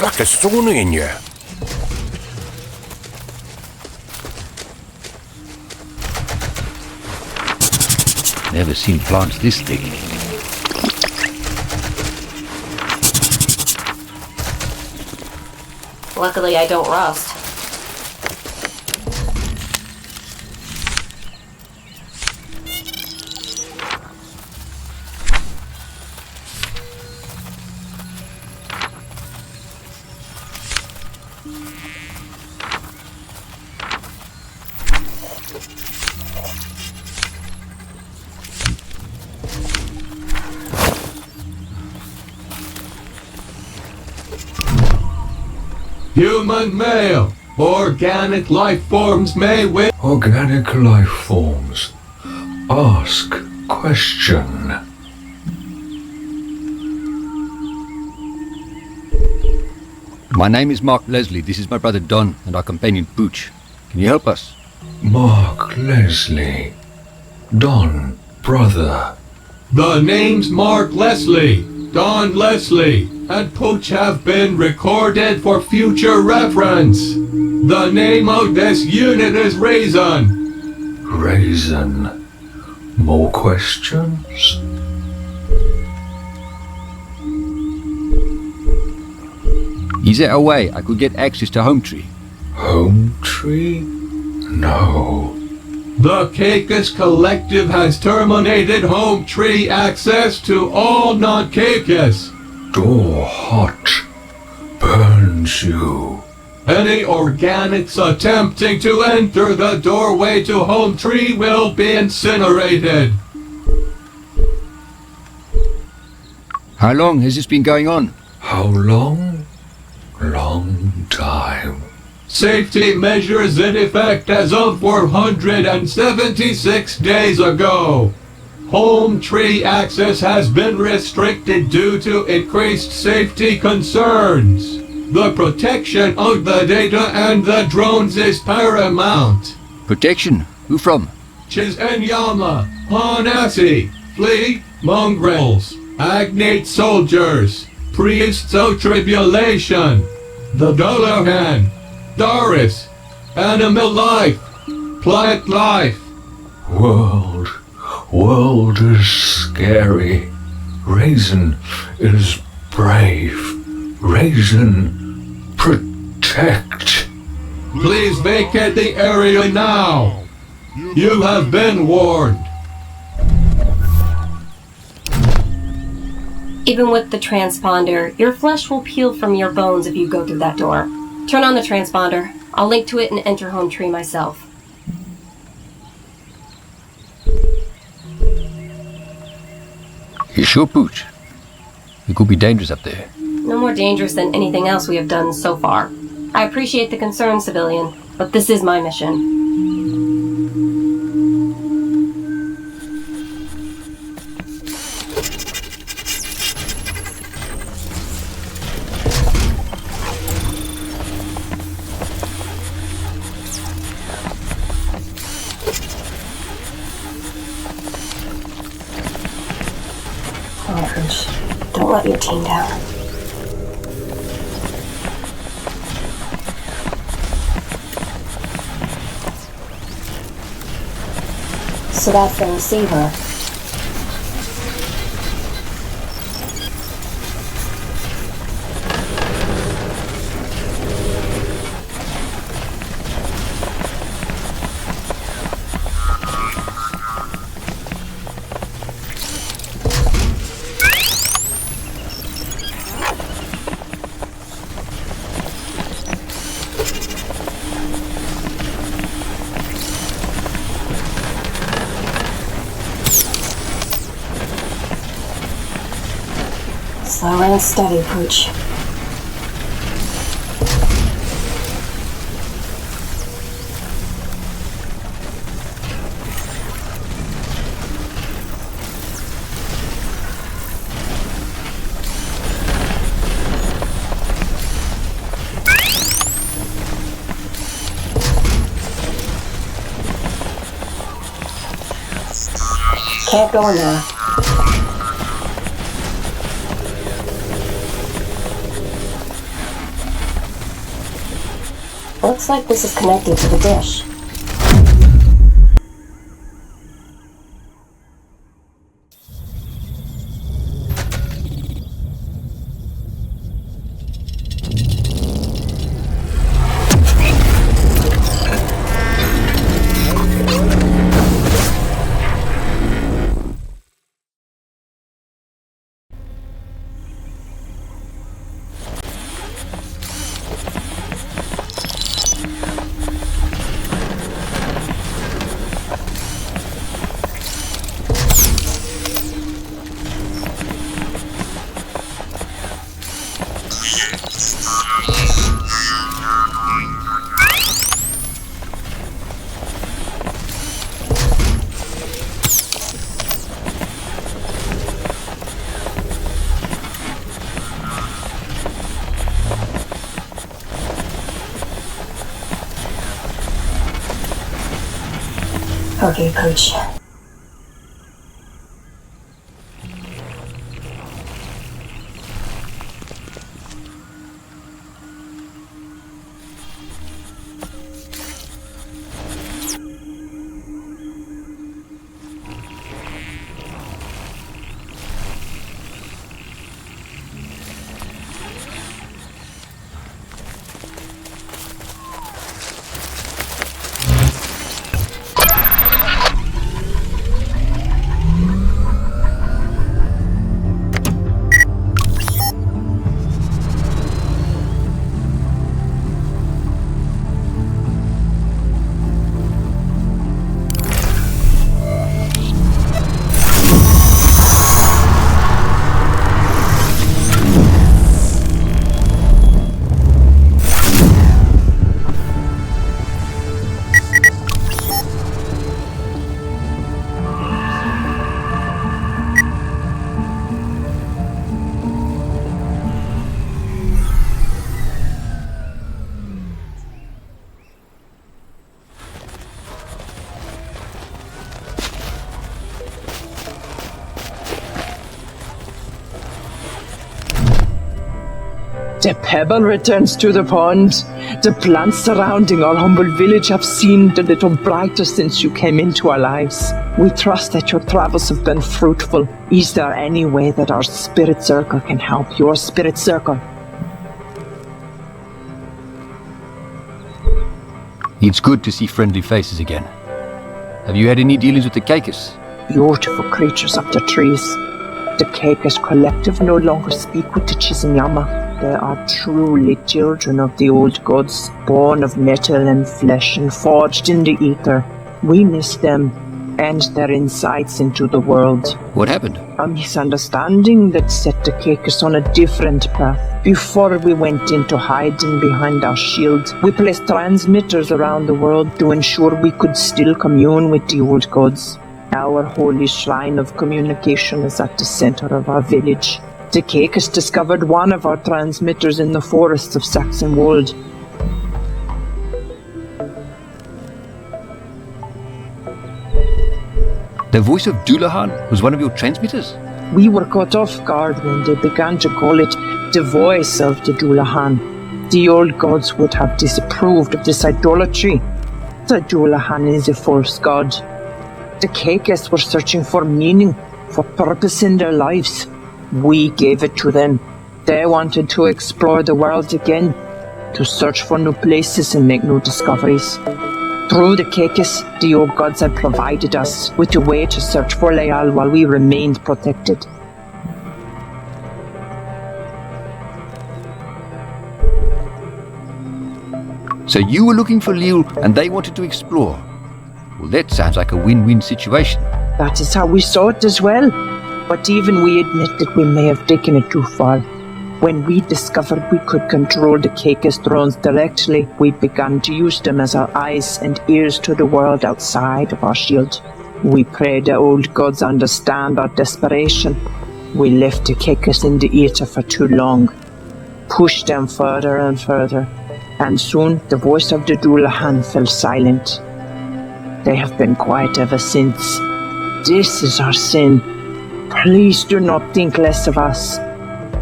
It's like a sauna in you. Never seen plants this thick. Luckily, I don't rust. Human male. Organic life forms may win. Organic life forms. Ask question. My name is Mark Leslie. This is my brother Don and our companion Pooch. Can you help us? Mark Leslie. Don, brother. The names Mark Leslie, Don Leslie, and Pooch have been recorded for future reference. The name of this unit is Raisin. Raisin. More questions? Is there a way I could get access to Home Tree? Home tree? No. The Caicus Collective has terminated Home Tree access to all non-Caicus. Door hot. Burns you. Any organics attempting to enter the doorway to Home Tree will be incinerated. How long has this been going on? How long? Long time. Safety measures in effect as of 476 days ago. Home Tree access has been restricted due to increased safety concerns. The protection of the data and the drones is paramount. Protection? Who from? Chizenyama, Hanasi, Fley, Mongrels, Agnate soldiers, priests of tribulation, the Dolohan, Doris, animal life, plant life. World is scary. Raisin is brave. Raisin, protect. Please vacate the area now. You have been warned. Even with the transponder, your flesh will peel from your bones if you go through that door. Turn on the transponder. I'll link to it and enter Home Tree myself. You sure, Pooch? It could be dangerous up there. No more dangerous than anything else we have done so far. I appreciate the concern, civilian, but this is my mission. Don't let your team down. So that's the receiver. Slow and steady, Pooch. Can't go in there. Looks like this is connected to the dish. Okay, Coach. The pebble returns to the pond. The plants surrounding our humble village have seemed a little brighter since you came into our lives. We trust that your travels have been fruitful. Is there any way that our spirit circle can help your spirit circle? It's good to see friendly faces again. Have you had any dealings with the Caicus? Beautiful creatures of the trees. The Caicus collective no longer speak with the Chizinyama. They are truly children of the old gods, born of metal and flesh and forged in the ether. We miss them and their insights into the world. What happened? A misunderstanding that set the Caicus on a different path. Before we went into hiding behind our shield, we placed transmitters around the world to ensure we could still commune with the old gods. Our holy shrine of communication is at the center of our village. The Caicus discovered one of our transmitters in the forests of Saxonwold. The voice of Dullahan was one of your transmitters? We were caught off guard when they began to call it the voice of the Dullahan. The old gods would have disapproved of this idolatry. The Dullahan is a false god. The Caicus were searching for meaning, for purpose in their lives. We gave it to them. They wanted to explore the world again, to search for new places and make new discoveries. Through the Caicus, the old gods had provided us with a way to search for Leal while we remained protected. So you were looking for Leal and they wanted to explore. Well, that sounds like a win-win situation. That is how we saw it as well. But even we admit that we may have taken it too far. When we discovered we could control the Caicus drones directly, we began to use them as our eyes and ears to the world outside of our shield. We pray the old gods understand our desperation. We left the Caicus in the ether for too long, pushed them further and further, and soon the voice of the Dullahan fell silent. They have been quiet ever since. This is our sin. Please do not think less of us.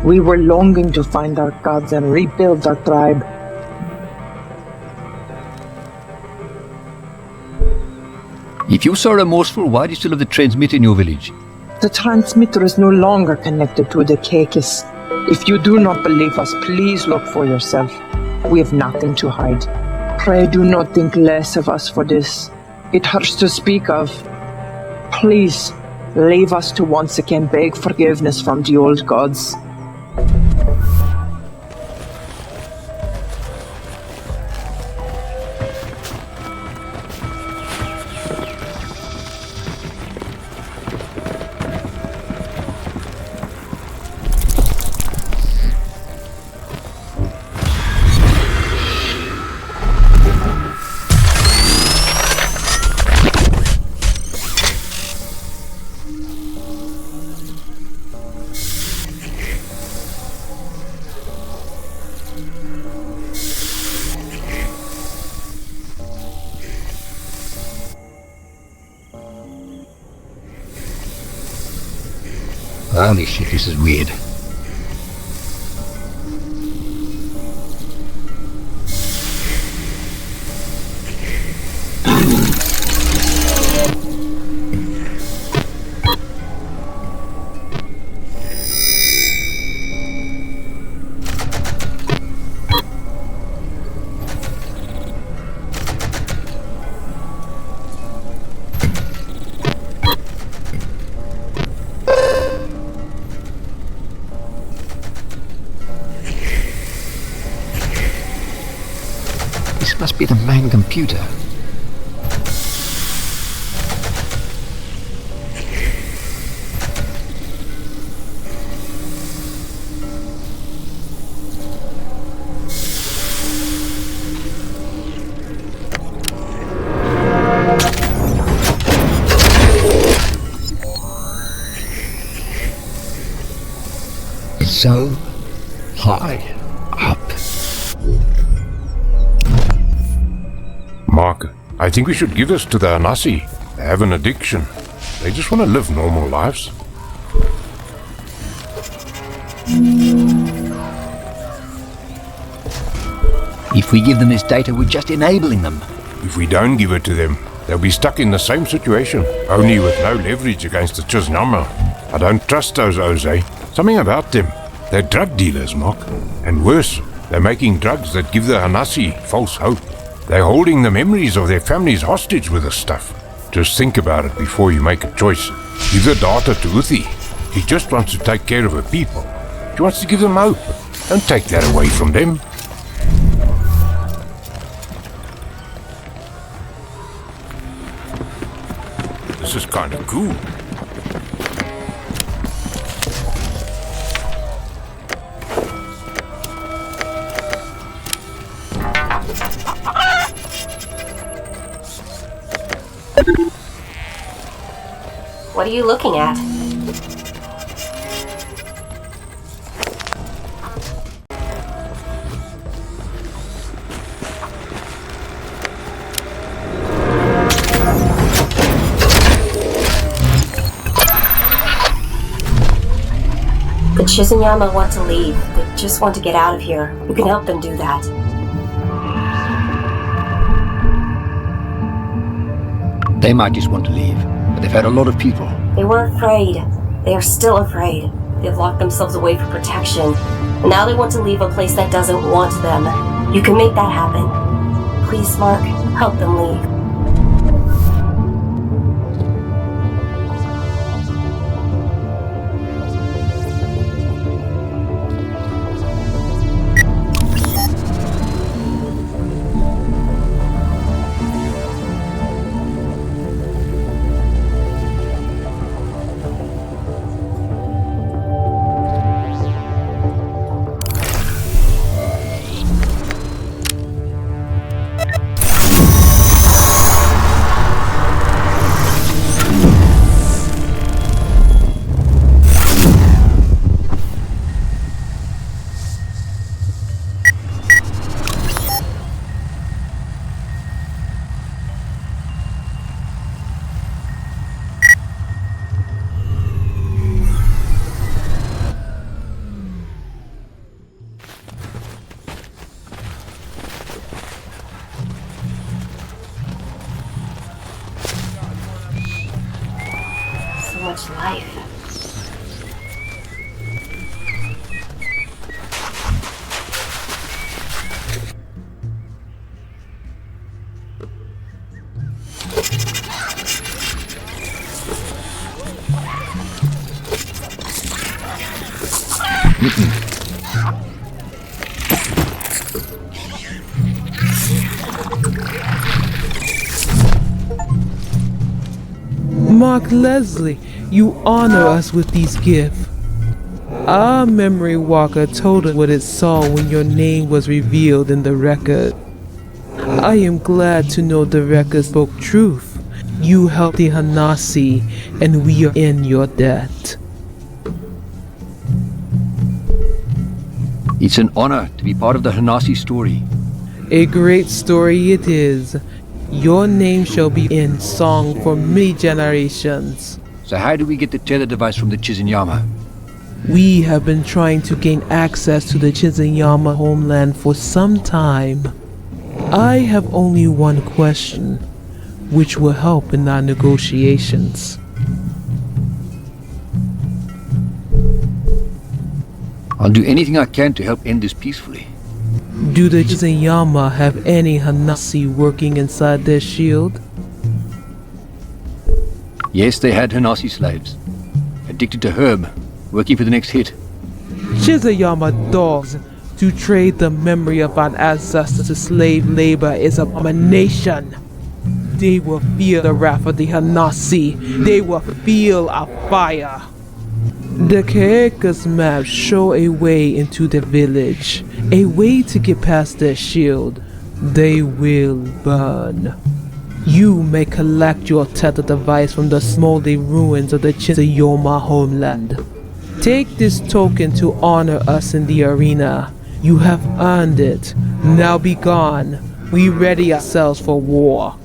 We were longing to find our gods and rebuild our tribe. If you're so remorseful, why do you still have the transmitter in your village? The transmitter is no longer connected to the Caicus. If you do not believe us, please look for yourself. We have nothing to hide. Pray do not think less of us for this. It hurts to speak of. Please, leave us to once again beg forgiveness from the old gods. Holy shit, this is weird. This must be the main computer. So high up. Mark, I think we should give this to the Anasi. They have an addiction. They just want to live normal lives. If we give them this data, we're just enabling them. If we don't give it to them, they'll be stuck in the same situation, only with no leverage against the Chiznama. I don't trust those O's, eh? Something about them. They're drug dealers, Mark. And worse, they're making drugs that give the Hanasi false hope. They're holding the memories of their families hostage with this stuff. Just think about it before you make a choice. Give the data to Uthi. He just wants to take care of her people. He wants to give them hope. Don't take that away from them. This is kind of cool. What are you looking at? The Chizunyama want to leave. They just want to get out of here. You can help them do that. They might just want to leave, but they've had a lot of people. They were afraid. They are still afraid. They've locked themselves away for protection. And now they want to leave a place that doesn't want them. You can make that happen. Please, Mark, help them leave. much life. Mark Leslie, you honor us with these gifts. Our memory walker told us what it saw when your name was revealed in the record. I am glad to know the record spoke truth. You helped the Hanasi, and we are in your debt. It's an honor to be part of the Hanasi story. A great story it is. Your name shall be in song for many generations. So how do we get the tether device from the Chizinyama? We have been trying to gain access to the Chizinyama homeland for some time. I have only one question, which will help in our negotiations. I'll do anything I can to help end this peacefully. Do the Chizinyama have any Hanasi working inside their shield? Yes, they had Hanasi slaves. Addicted to herb, working for the next hit. Chizinyama dogs to trade the memory of our ancestors to slave labor is an abomination. They will feel the wrath of the Hanasi. They will feel our fire. The Keeka's maps show a way into the village, a way to get past their shield. They will burn. You may collect your tether device from the smoldering ruins of the Chizinyama homeland. Take this token to honor us in the arena. You have earned it. Now be gone. We ready ourselves for war.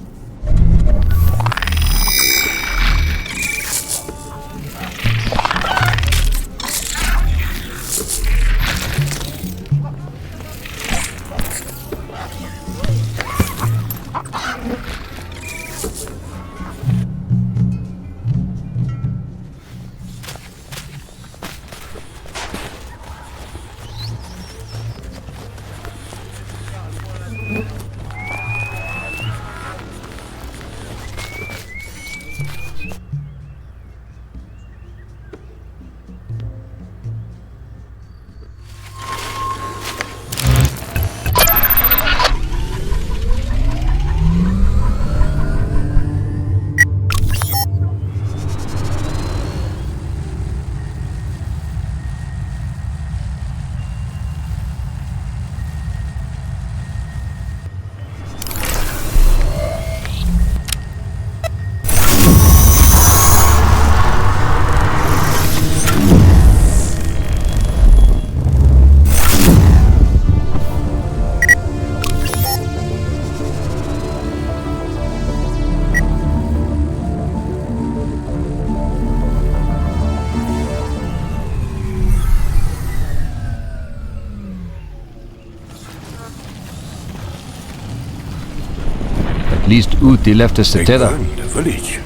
At least Uti left us the They tether. burned the village.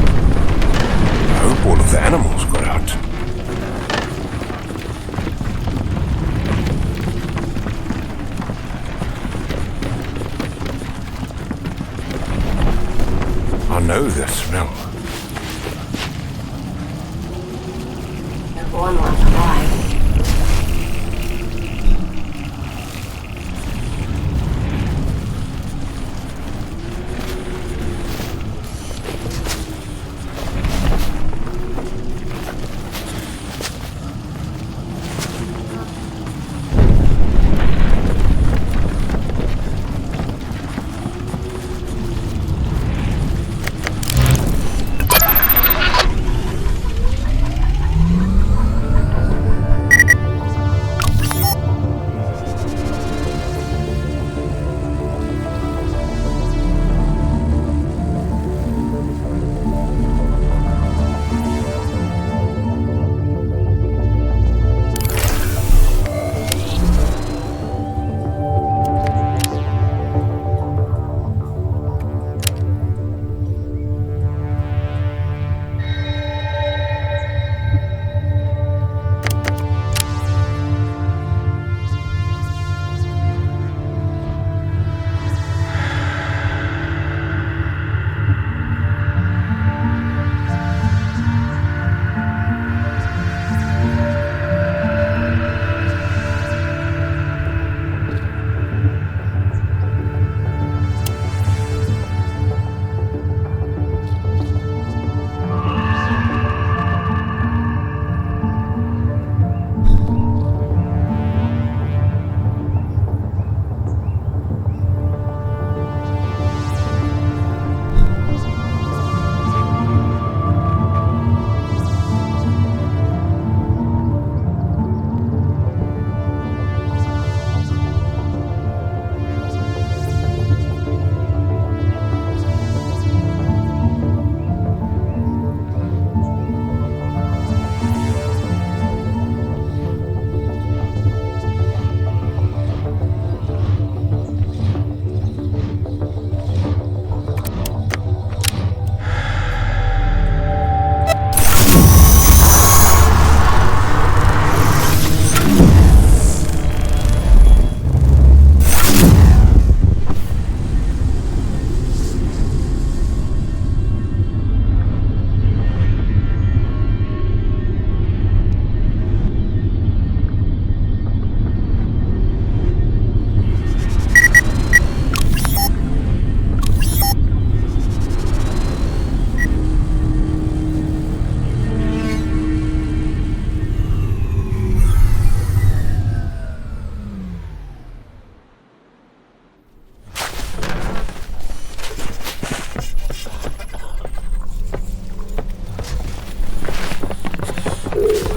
I hope all of the animals got out. I know the smell. One left alive.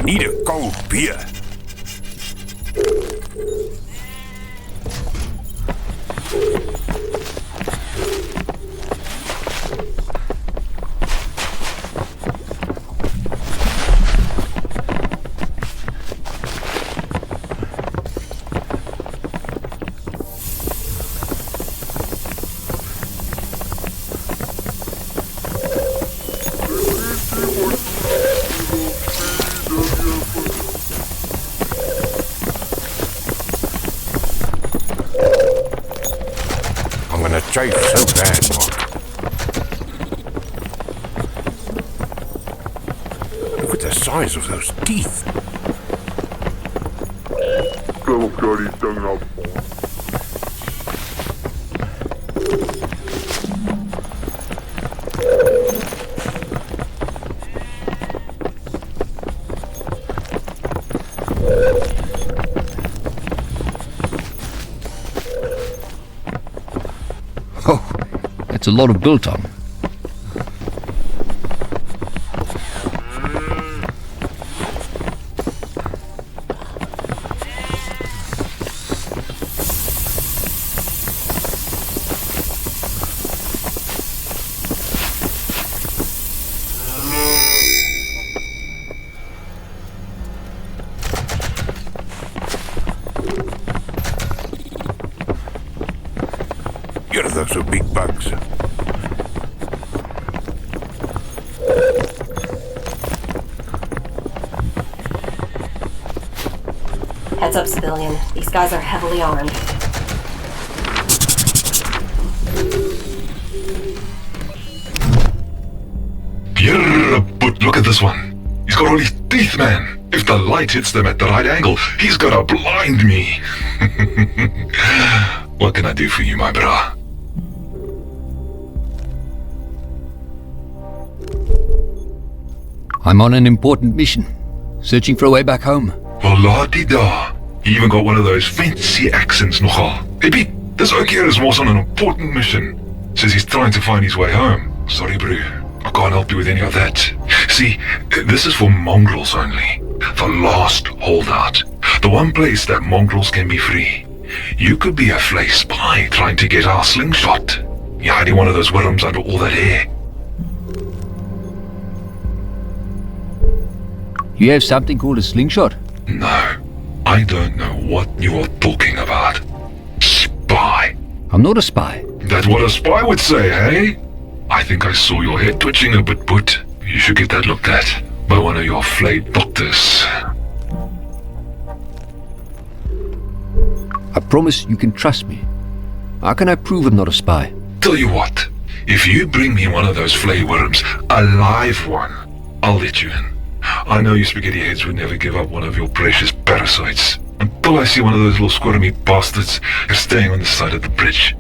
need a cold beer. I'm gonna chafe so bad, Mark. Look at the size of those teeth. Oh, that's a lot of biltong. Here, those are big bugs. Heads up, civilian. These guys are heavily armed. Yeah, but look at this one. He's got all his teeth, man. If the light hits them at the right angle, he's gonna blind me. What can I do for you, my bra? I'm on an important mission, searching for a way back home. Well, la-di-da. He even got one of those fancy accents nogal. Hey Pete, this ook here is Moss on an important mission. Says he's trying to find his way home. Sorry, bro. I can't help you with any of that. See, this is for mongrels only. The last holdout. The one place that mongrels can be free. You could be a Fley spy trying to get our slingshot. You're hiding one of those worms under all that hair. You have something called a slingshot? No, I don't know what you are talking about. Spy. I'm not a spy. That's what a spy would say, hey? I think I saw your head twitching a bit, but you should get that looked at by one of your Fley doctors. I promise you can trust me. How can I prove I'm not a spy? Tell you what, if you bring me one of those Fley worms, a live one, I'll let you in. I know you spaghetti heads would never give up one of your precious parasites. Until I see one of those little squirmy bastards staying on the side of the bridge.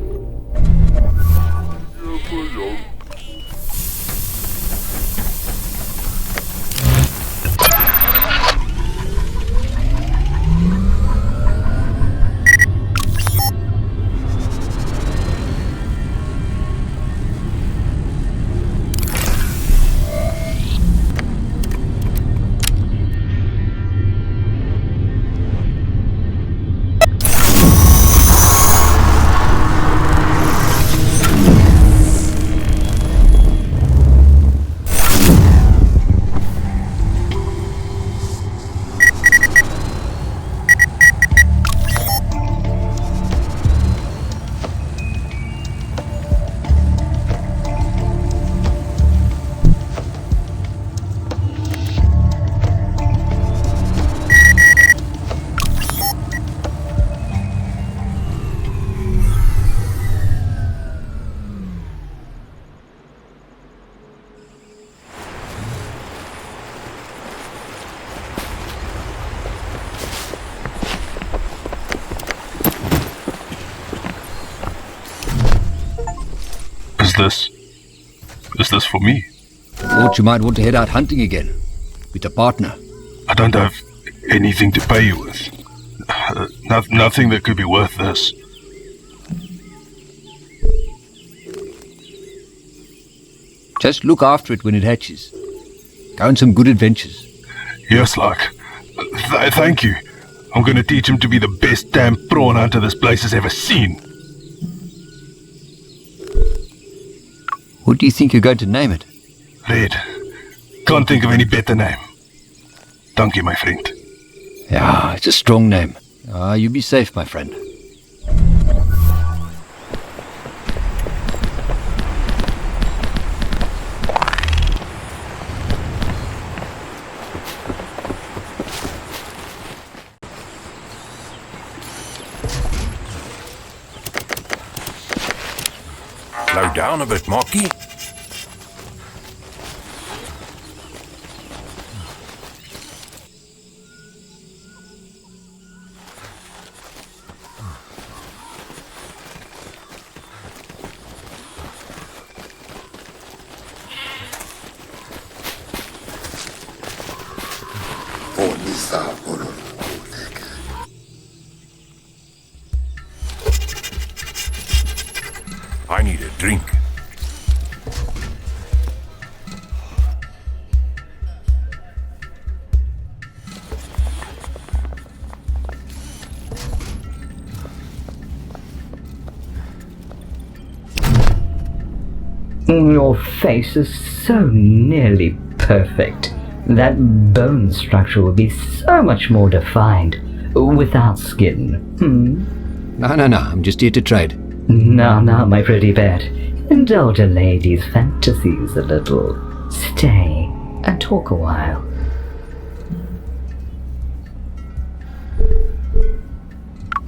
Is this for me? Thought you might want to head out hunting again. With a partner. I don't have anything to pay you with. Nothing that could be worth this. Just look after it when it hatches. Go on some good adventures. Yes, like. Thank you. I'm gonna teach him to be the best damn prawn hunter this place has ever seen. What do you think you're going to name it? Red. Can't think of any better name. Thank you, my friend. Yeah, it's a strong name. You be safe, my friend. Slow down a bit, Marky. I need a drink. Your face is so nearly perfect. That bone structure would be so much more defined without skin. No, I'm just here to trade. Now, my pretty pet, indulge a lady's fantasies a little. Stay and talk a while.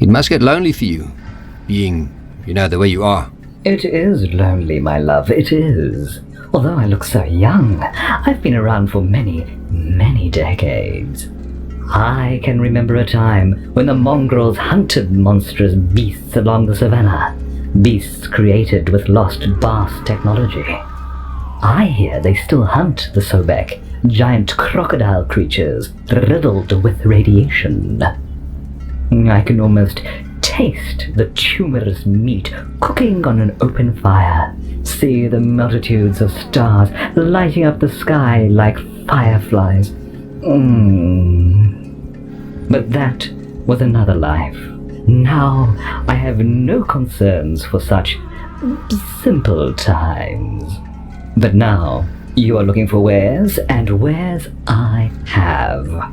It must get lonely for you, being, the way you are. It is lonely, my love, it is. Although I look so young, I've been around for many, many decades. I can remember a time when the Mongrels hunted monstrous beasts along the savannah. Beasts created with lost vast technology. I hear they still hunt the Sobek, giant crocodile creatures riddled with radiation. I can almost taste the tumorous meat cooking on an open fire, see the multitudes of stars lighting up the sky like fireflies. But that was another life. Now I have no concerns for such simple times. But now you are looking for wares, and wares I have.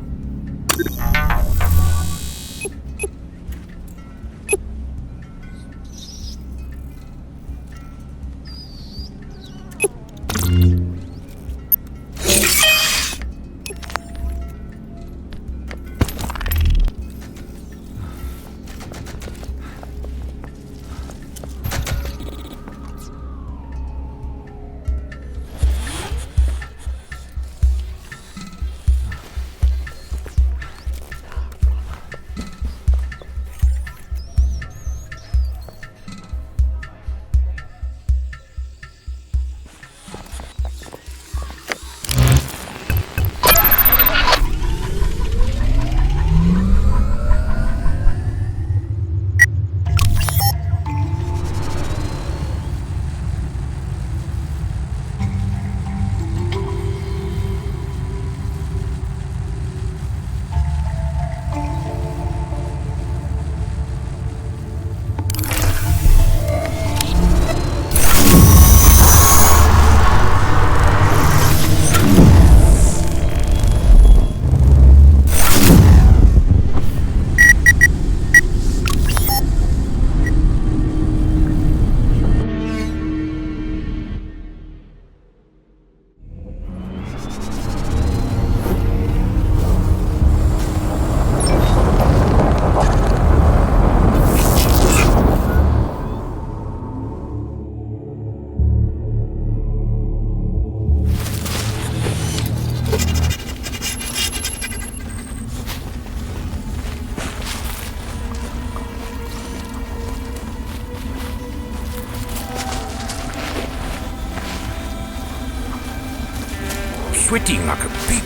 Sweating like a pig.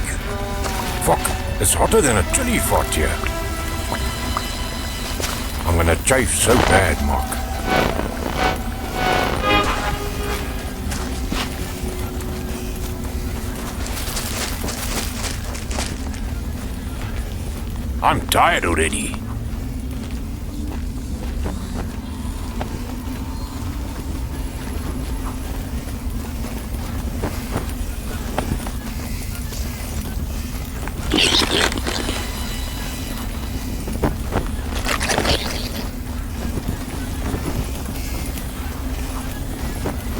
Fuck, it's hotter than a chili fort here. I'm gonna chafe so bad, Mark. I'm tired already.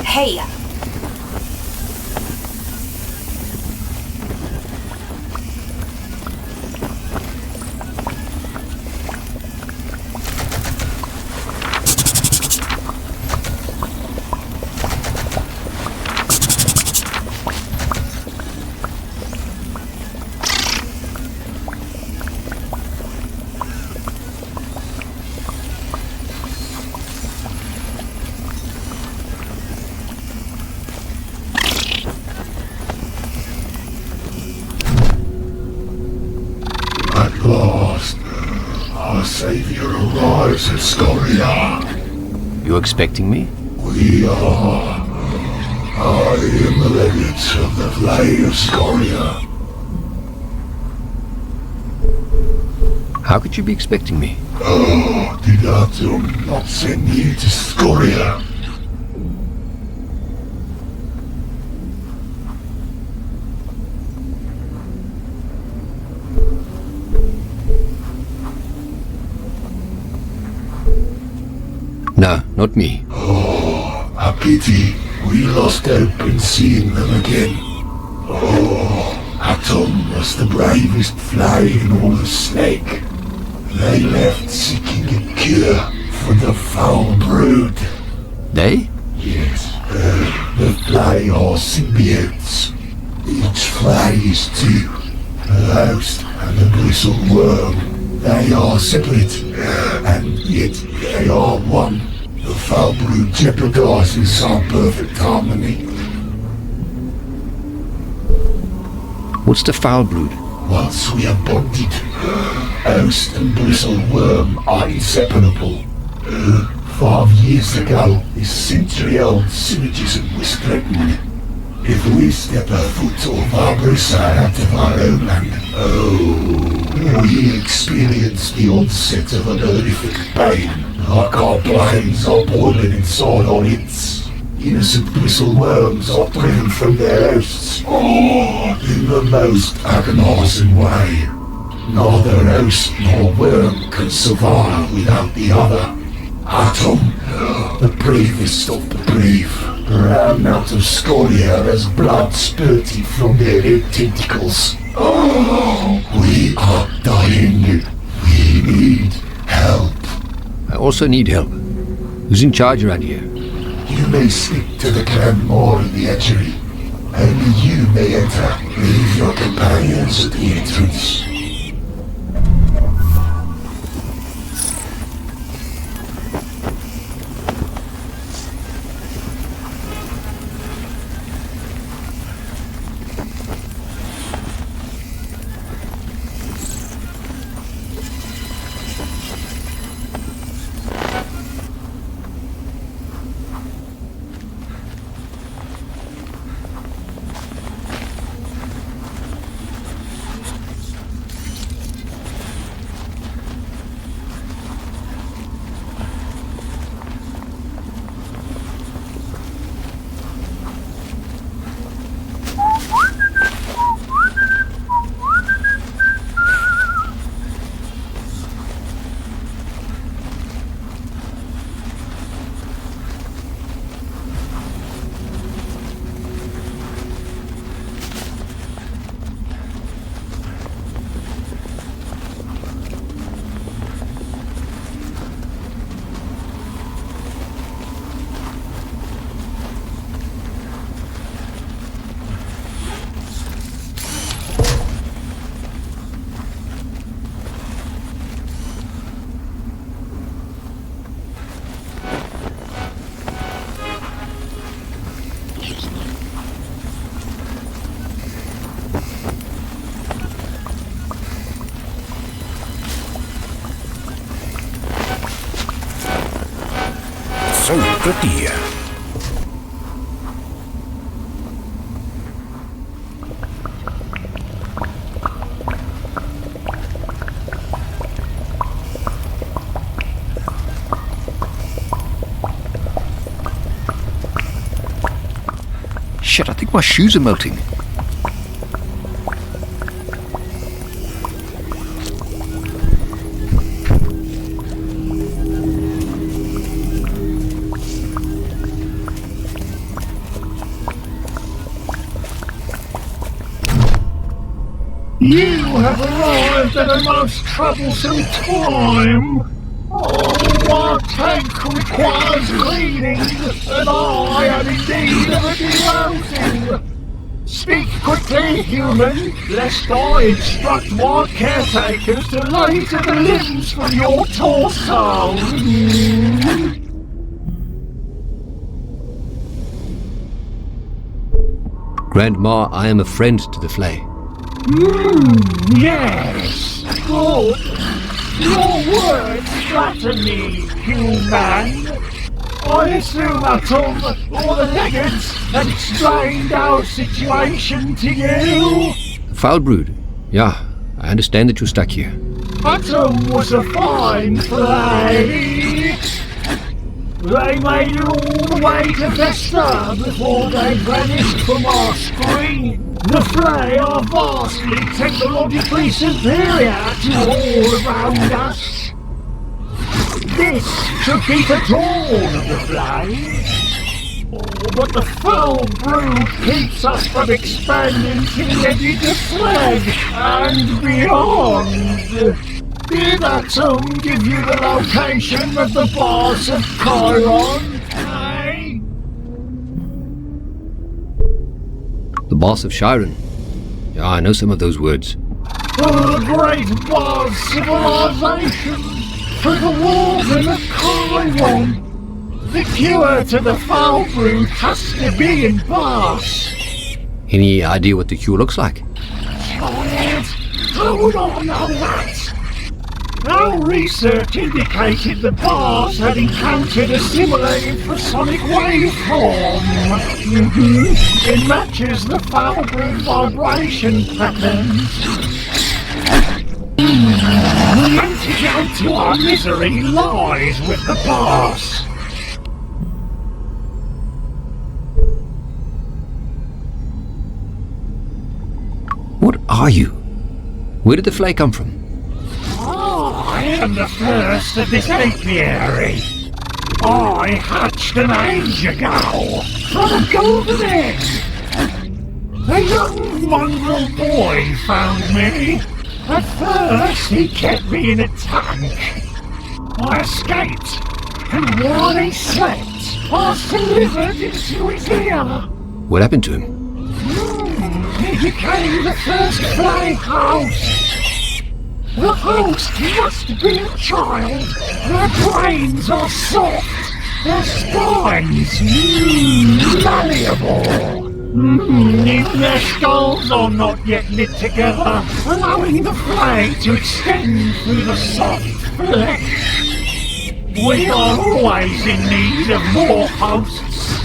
Hey! At last, our savior arrives at Scoria. You expecting me? We are. I am the legate of the Fley of Scoria. How could you be expecting me? Oh, did Atom not send you to Scoria? No, not me. Oh, a pity. We lost hope in seeing them again. Oh, Atom was the bravest Fley in all the snake. They left seeking a cure for the foul brood. They? Yes, the Fley are symbiotes. Each Fley is two. The host and the bristled worm. They are separate, and yet they are one. The foul brood jeopardizes our perfect harmony. What's the foul brood? Once we are bonded, host and bristled worm are inseparable. 5 years ago, this century-old synergism was threatened. If we step a foot off our bristle out of our own land, we experience the onset of an horrific pain, like our brains are boiling inside our heads. Innocent bristle worms are driven from their hosts, in the most agonizing way. Neither host nor worm can survive without the other. Atom, the bravest of the brave, ran out of Scoria as blood spurted from their red tentacles. We are dying. We need help. I also need help. Who's in charge around here? You may speak to the Clan Moor in the edgery. Only you may enter. Leave your companions at the entrance. So pretty here. Shit, I think my shoes are melting. You have arrived at a most troublesome time. Oh, our tank requires cleaning, and I am indeed of a devoting. Speak quickly, human, lest I instruct my caretakers to laser the limbs from your torso. Grandma, I am a friend to the Fley. Yes, good. Your words flatter me, human. I assume Atom or the Legends had explained our situation to you. Foul brood. Yeah, I understand that you're stuck here. Atom was a fine Fley. They made it all the way to Vesta before they vanished from our screen. The Fley are vastly technologically superior to all around us. This should be the dawn of the Fley. But the foul brood keeps us from expanding to the edge of Fled and beyond. Did Atom give you the location of the boss of Chiron? Eh? The boss of Chiron. Yeah, I know some of those words. The great boss civilization, through the walls of the Chiron. The cure to the foul brood has to be in boss. Any idea what the cure looks like? Child, how would I know that? Our research indicated the bars had encountered a similar infrasonic waveform. It matches the foul brood vibration patterns. The antidote to our misery lies with the bars. What are you? Where did the Fley come from? I am the first of this apiary. I hatched an age ago from a golden egg. A young mongrel boy found me. At first he kept me in a tank. I escaped, and while he slept, I was delivered into his ear. What happened to him? He became the first Fley host. The host must be a child. Their brains are soft. Their spines malleable. Even their skulls are not yet knit together, allowing the Fley to extend through the soft flesh. We are always in need of more hosts.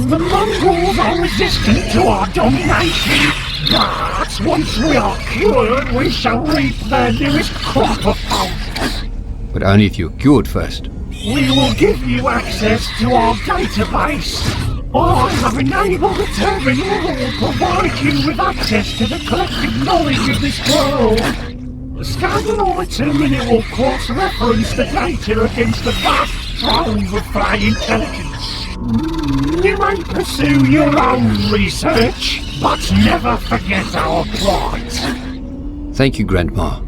The Mongrels are resistant to our domination. But once we are cured, we shall reap their newest crop of hosts. But only if you're cured first. We will give you access to our database. I have enabled the terminal that will provide you with access to the collective knowledge of this world. Scan the item and it will cross-reference the data against the vast trove of Fley intelligence. You may pursue your own research, but never forget our plight. Thank you, Grandma.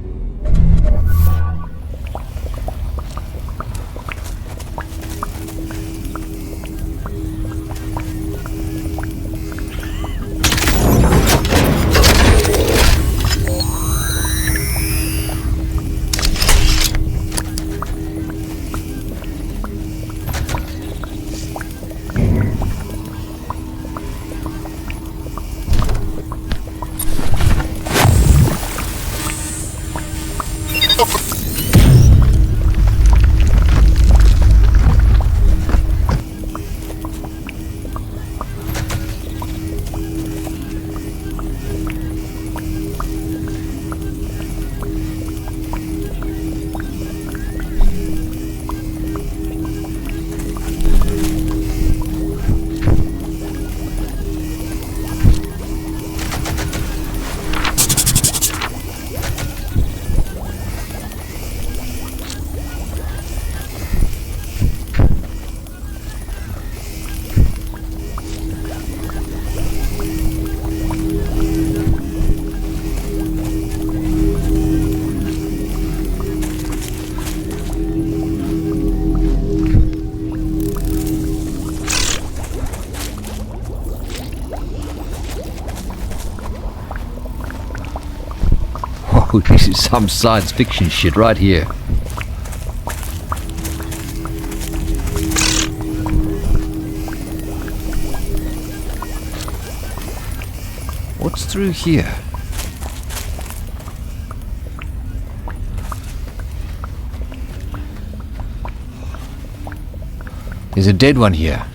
Oh, this is some science fiction shit right here. What's through here? There's a dead one here.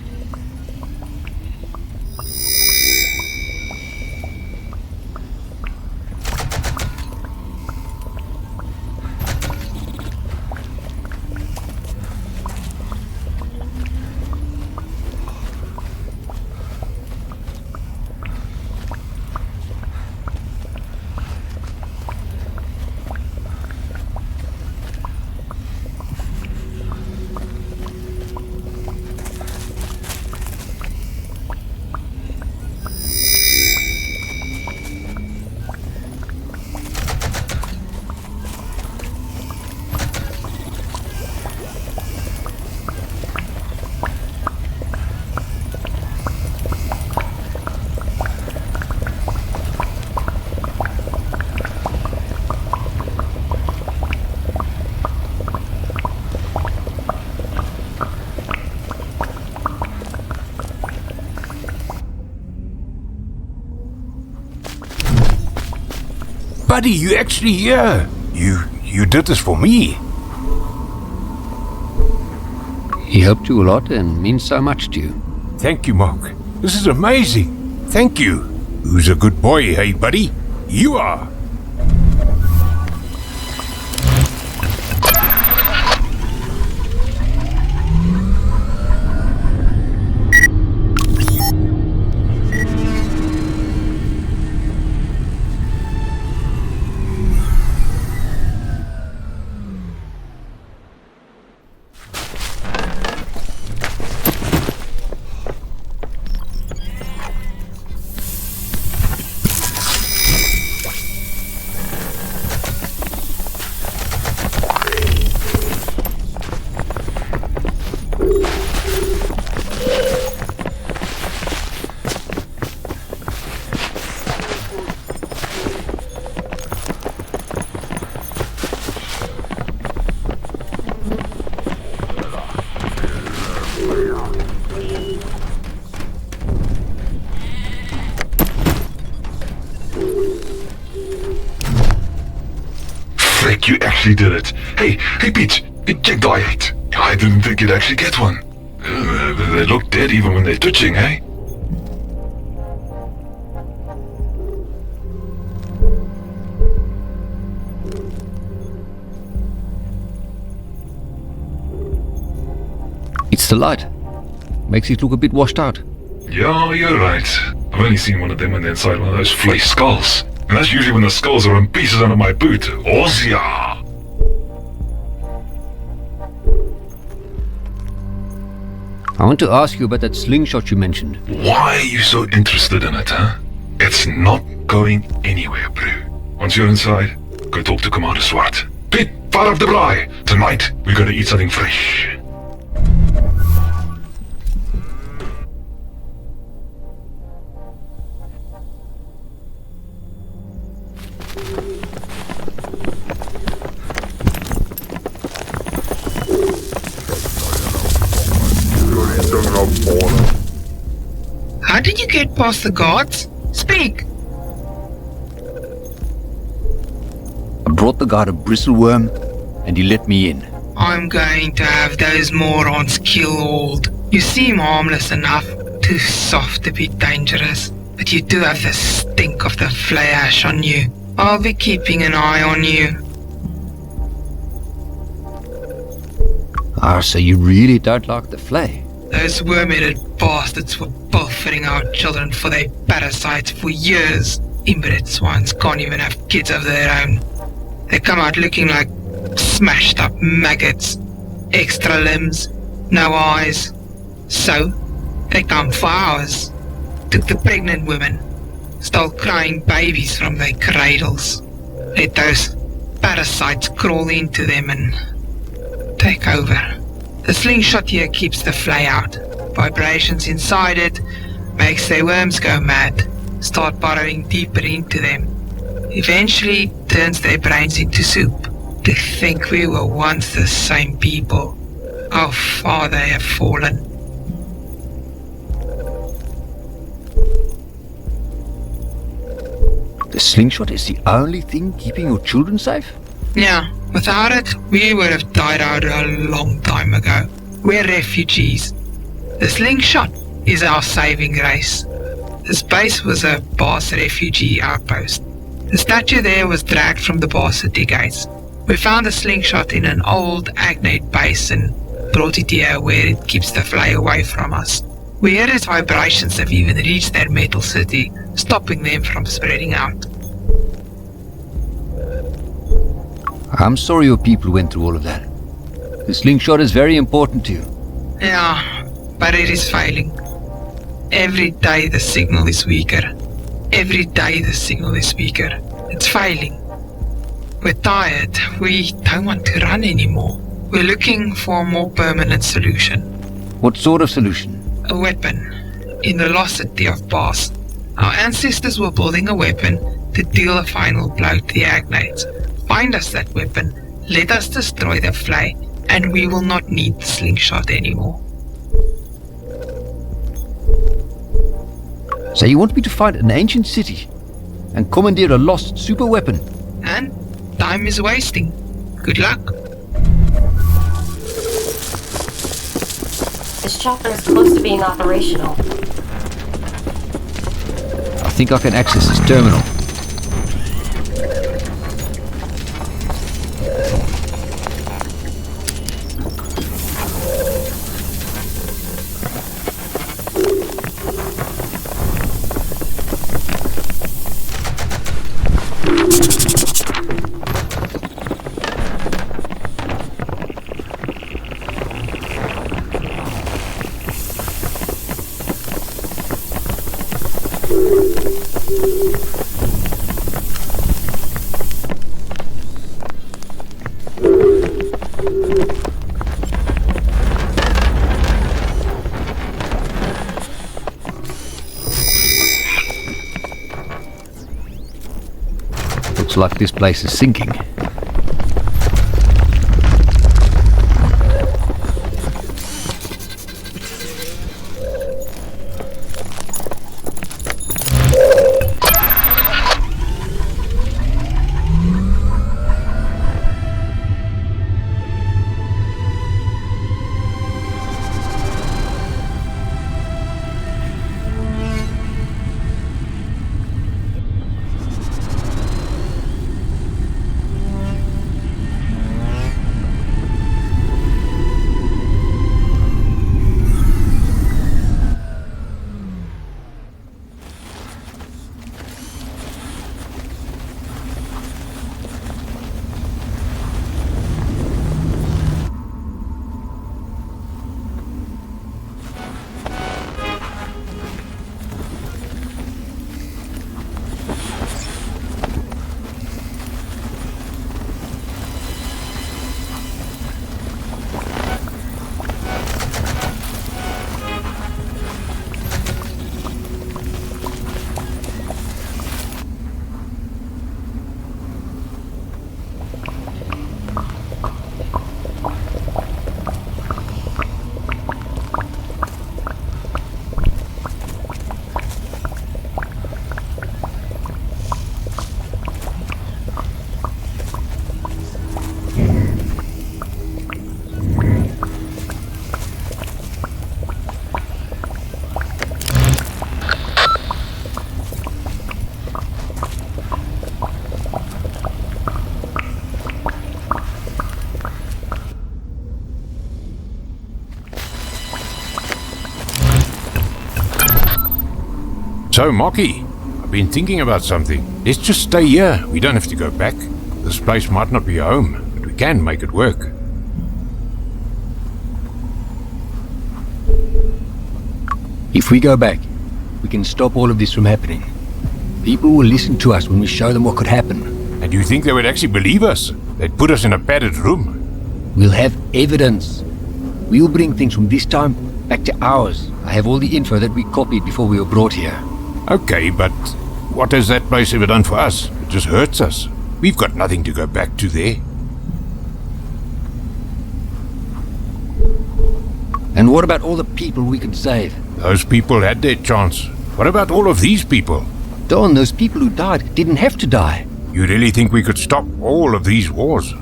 Buddy, you actually here. You did this for me. He helped you a lot and means so much to you. Thank you, Mark. This is amazing. Thank you. Who's a good boy, hey, buddy? You are. You actually did it. Hey, Pete, check die eight. I didn't think you'd actually get one. They look dead even when they're twitching, eh? It's the light. Makes it look a bit washed out. Yeah, you're right. I've only seen one of them when they're inside one of those Fley skulls. And that's usually when the skulls are in pieces under my boot. Ozia! I want to ask you about that slingshot you mentioned. Why are you so interested in it, huh? It's not going anywhere, bro. Once you're inside, go talk to Commander Swart. Pete, fire up the braai. Tonight, we're gonna eat something fresh. How did you get past the guards? Speak! I brought the guard a bristleworm, and he let me in. I'm going to have those morons killed. You seem harmless enough, too soft to be dangerous, but you do have the stink of the Fley ash on you. I'll be keeping an eye on you. Ah, so you really don't like the Fley? Those worm-headed bastards were pilfering our children for their parasites for years. Inbred swines can't even have kids of their own. They come out looking like smashed up maggots. Extra limbs, no eyes. So, they come for ours. Took the pregnant women. Stole crying babies from their cradles. Let those parasites crawl into them and take over. The slingshot here keeps the Fley out. Vibrations inside it makes their worms go mad, start burrowing deeper into them. Eventually, turns their brains into soup. To think we were once the same people. How far they have fallen. The slingshot is the only thing keeping your children safe? Yeah, without it, we would have died out a long time ago. We're refugees. The slingshot is our saving grace. This base was a Boss refugee outpost. The statue there was dragged from the Boss decades. We found the slingshot in an old Agnate base and brought it here where it keeps the Fley away from us. We hear its vibrations have even reached their metal city, stopping them from spreading out. I'm sorry your people went through all of that. The slingshot is very important to you. Yeah, but it is failing. Every day the signal is weaker. Every day the signal is weaker. It's failing. We're tired. We don't want to run anymore. We're looking for a more permanent solution. What sort of solution? A weapon. In the lost city of Boss. Our ancestors were building a weapon to deal a final blow to the Agnates. Find us that weapon, let us destroy the Fley, and we will not need the slingshot anymore. So you want me to find an ancient city and commandeer a lost super weapon? And time is wasting. Good luck. This chopper is close to being operational. I think I can access this terminal. Looks like this place is sinking. So, Mocky, I've been thinking about something. Let's just stay here. We don't have to go back. This place might not be home, but we can make it work. If we go back, we can stop all of this from happening. People will listen to us when we show them what could happen. And you think they would actually believe us? They'd put us in a padded room. We'll have evidence. We'll bring things from this time back to ours. I have all the info that we copied before we were brought here. Okay, but what has that place ever done for us? It just hurts us. We've got nothing to go back to there. And what about all the people we could save? Those people had their chance. What about all of these people? Don, those people who died didn't have to die. You really think we could stop all of these wars?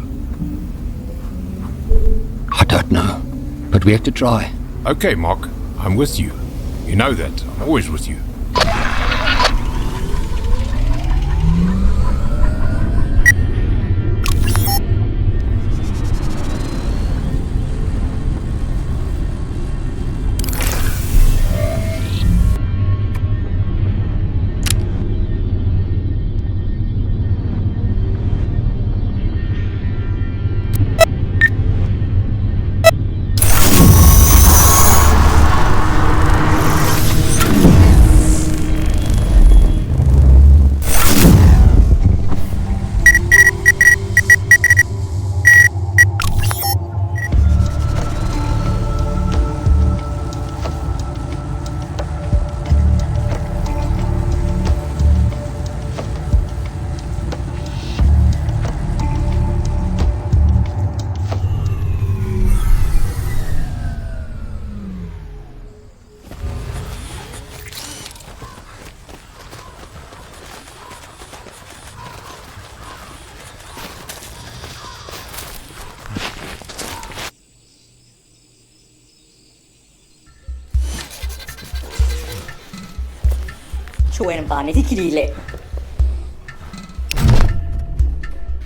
I don't know, but we have to try. Okay, Mark, I'm with you. You know that. I'm always with you.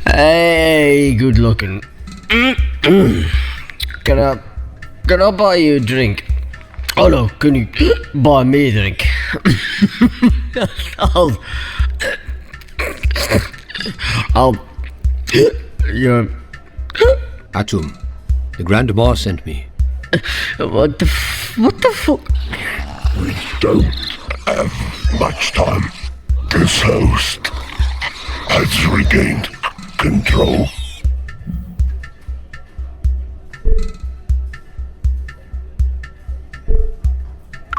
Hey, good looking. Can I buy you a drink? Oh no, can you buy me a drink? Yeah. Atum, the Grand Boss sent me. What the fuck? We don't have much time. This host has regained control.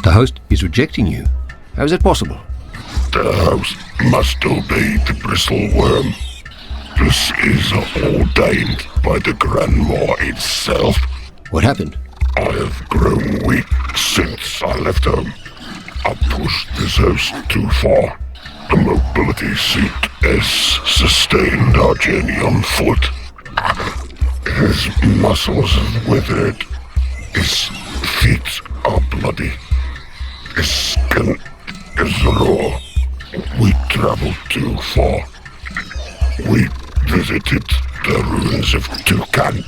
The host is rejecting you. How is that possible? The host must obey the bristle worm. This is ordained by the Grandma itself. What happened? I have grown weak since I left home. I pushed this house too far. The mobility seat has sustained our journey on foot. His muscles have withered. His feet are bloody. His skin is raw. We traveled too far. We visited the ruins of Toucan.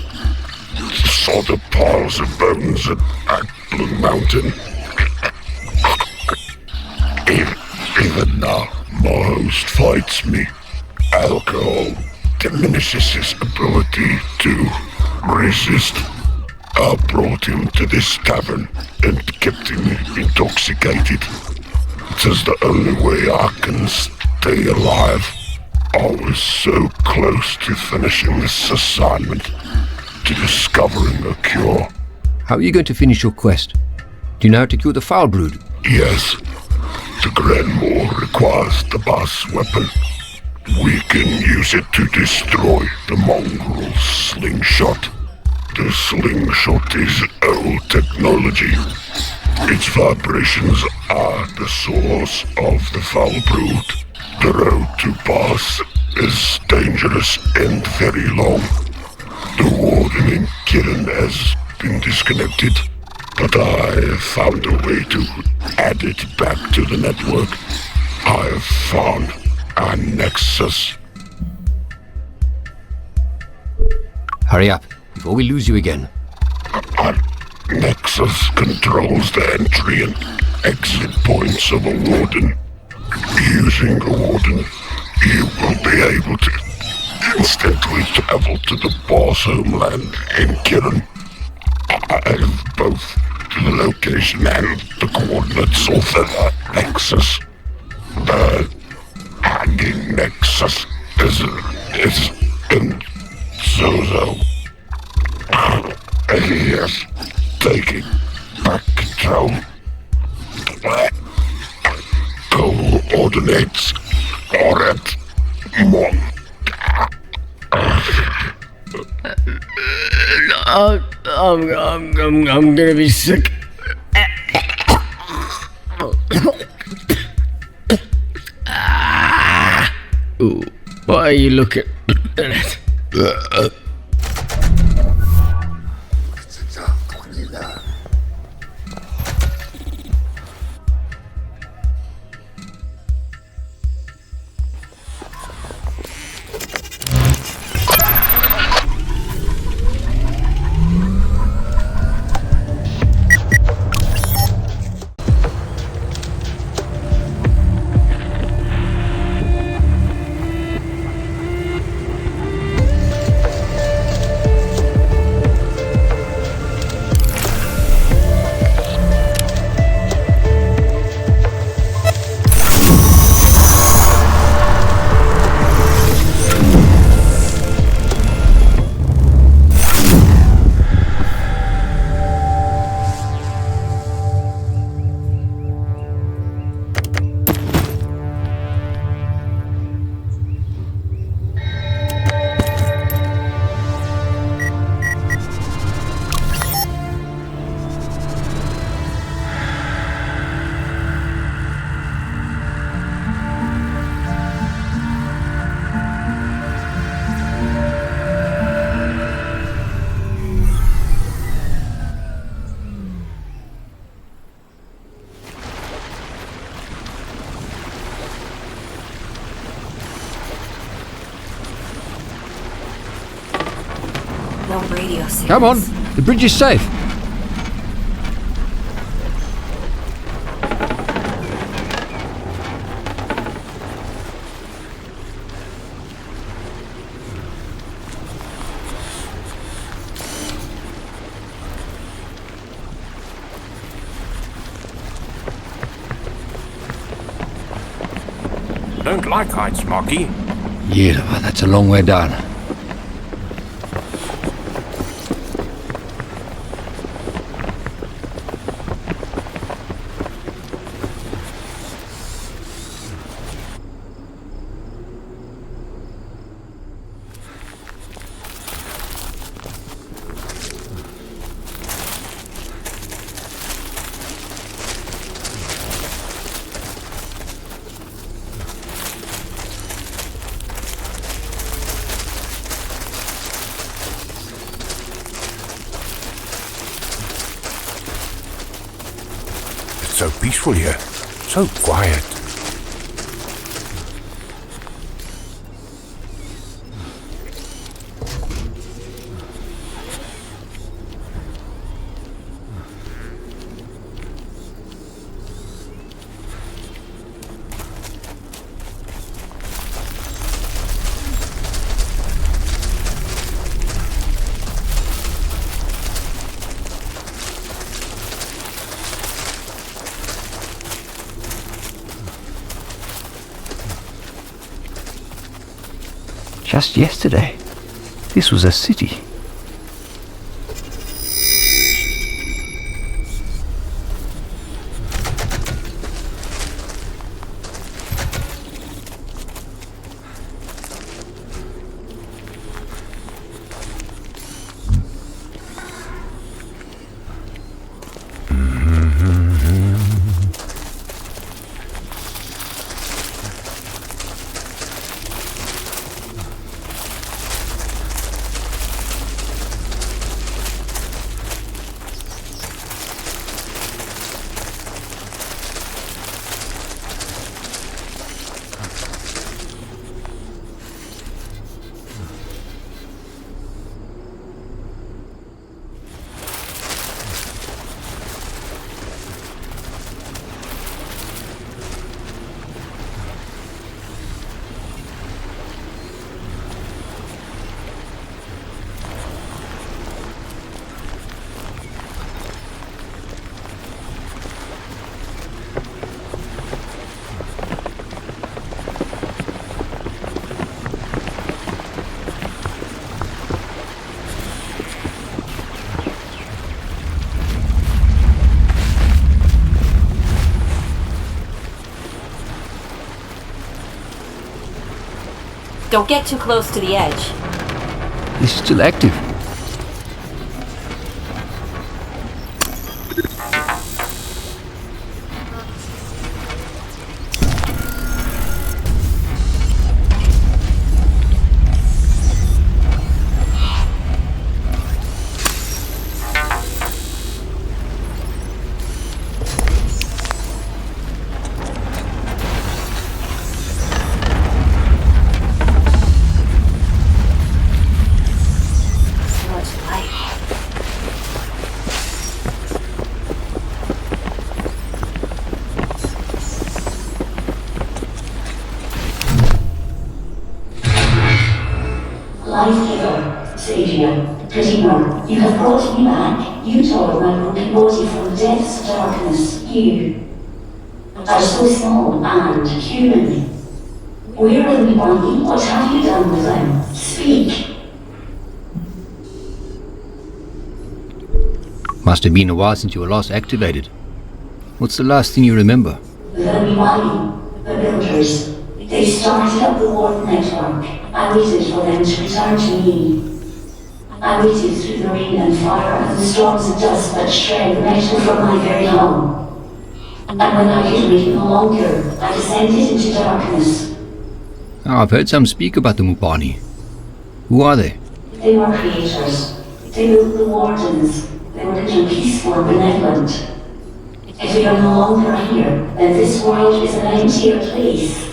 Saw the piles of bones at Blue Mountain. Even now, my host fights me. Alcohol diminishes his ability to resist. I brought him to this tavern and kept him intoxicated. It is the only way I can stay alive. I was so close to finishing this assignment, to discovering a cure. How are you going to finish your quest? Do you know how to cure the foul brood? Yes. The Grandmore requires the boss weapon. We can use it to destroy the Mongrels' slingshot. The slingshot is old technology. Its vibrations are the source of the foul brood. The road to boss is dangerous and very long. The warden in Kirin has been disconnected, but I have found a way to add it back to the network. I have found a nexus. Hurry up, before we lose you again. A nexus controls the entry and exit points of a warden. Using a warden, you will be able to instantly travel to the boss homeland in Kirin. I have both the location and the coordinates of the nexus. The hanging nexus is in Zozo. He is taking back control. Coordinates are at I'm gonna be sick. Ooh, why are you looking at it? No radio signals. Come on, the bridge is safe. Don't like heights, Marky. Yeah, well, that's a long way down. So peaceful here, so quiet. Just yesterday, this was a city. Don't get too close to the edge. It's still active. Savior, Redeemer, you have brought me back. You tore my broken body from the depths of darkness. You are so small and human. Where are the body? What have you done with them? Speak. Must have been a while since you were last activated. What's the last thing you remember? The Miwani, the builders. They started up the warp network. I waited for them to return to me. I waited through the rain and fire and the storms of dust that shred the metal from my very hull. And when I could wait no longer, I descended into darkness. I've heard some speak about the Mubani. Who are they? They were creators. They built the wardens. They were little peaceful and benevolent. If we are no longer here, then this world is an emptier place.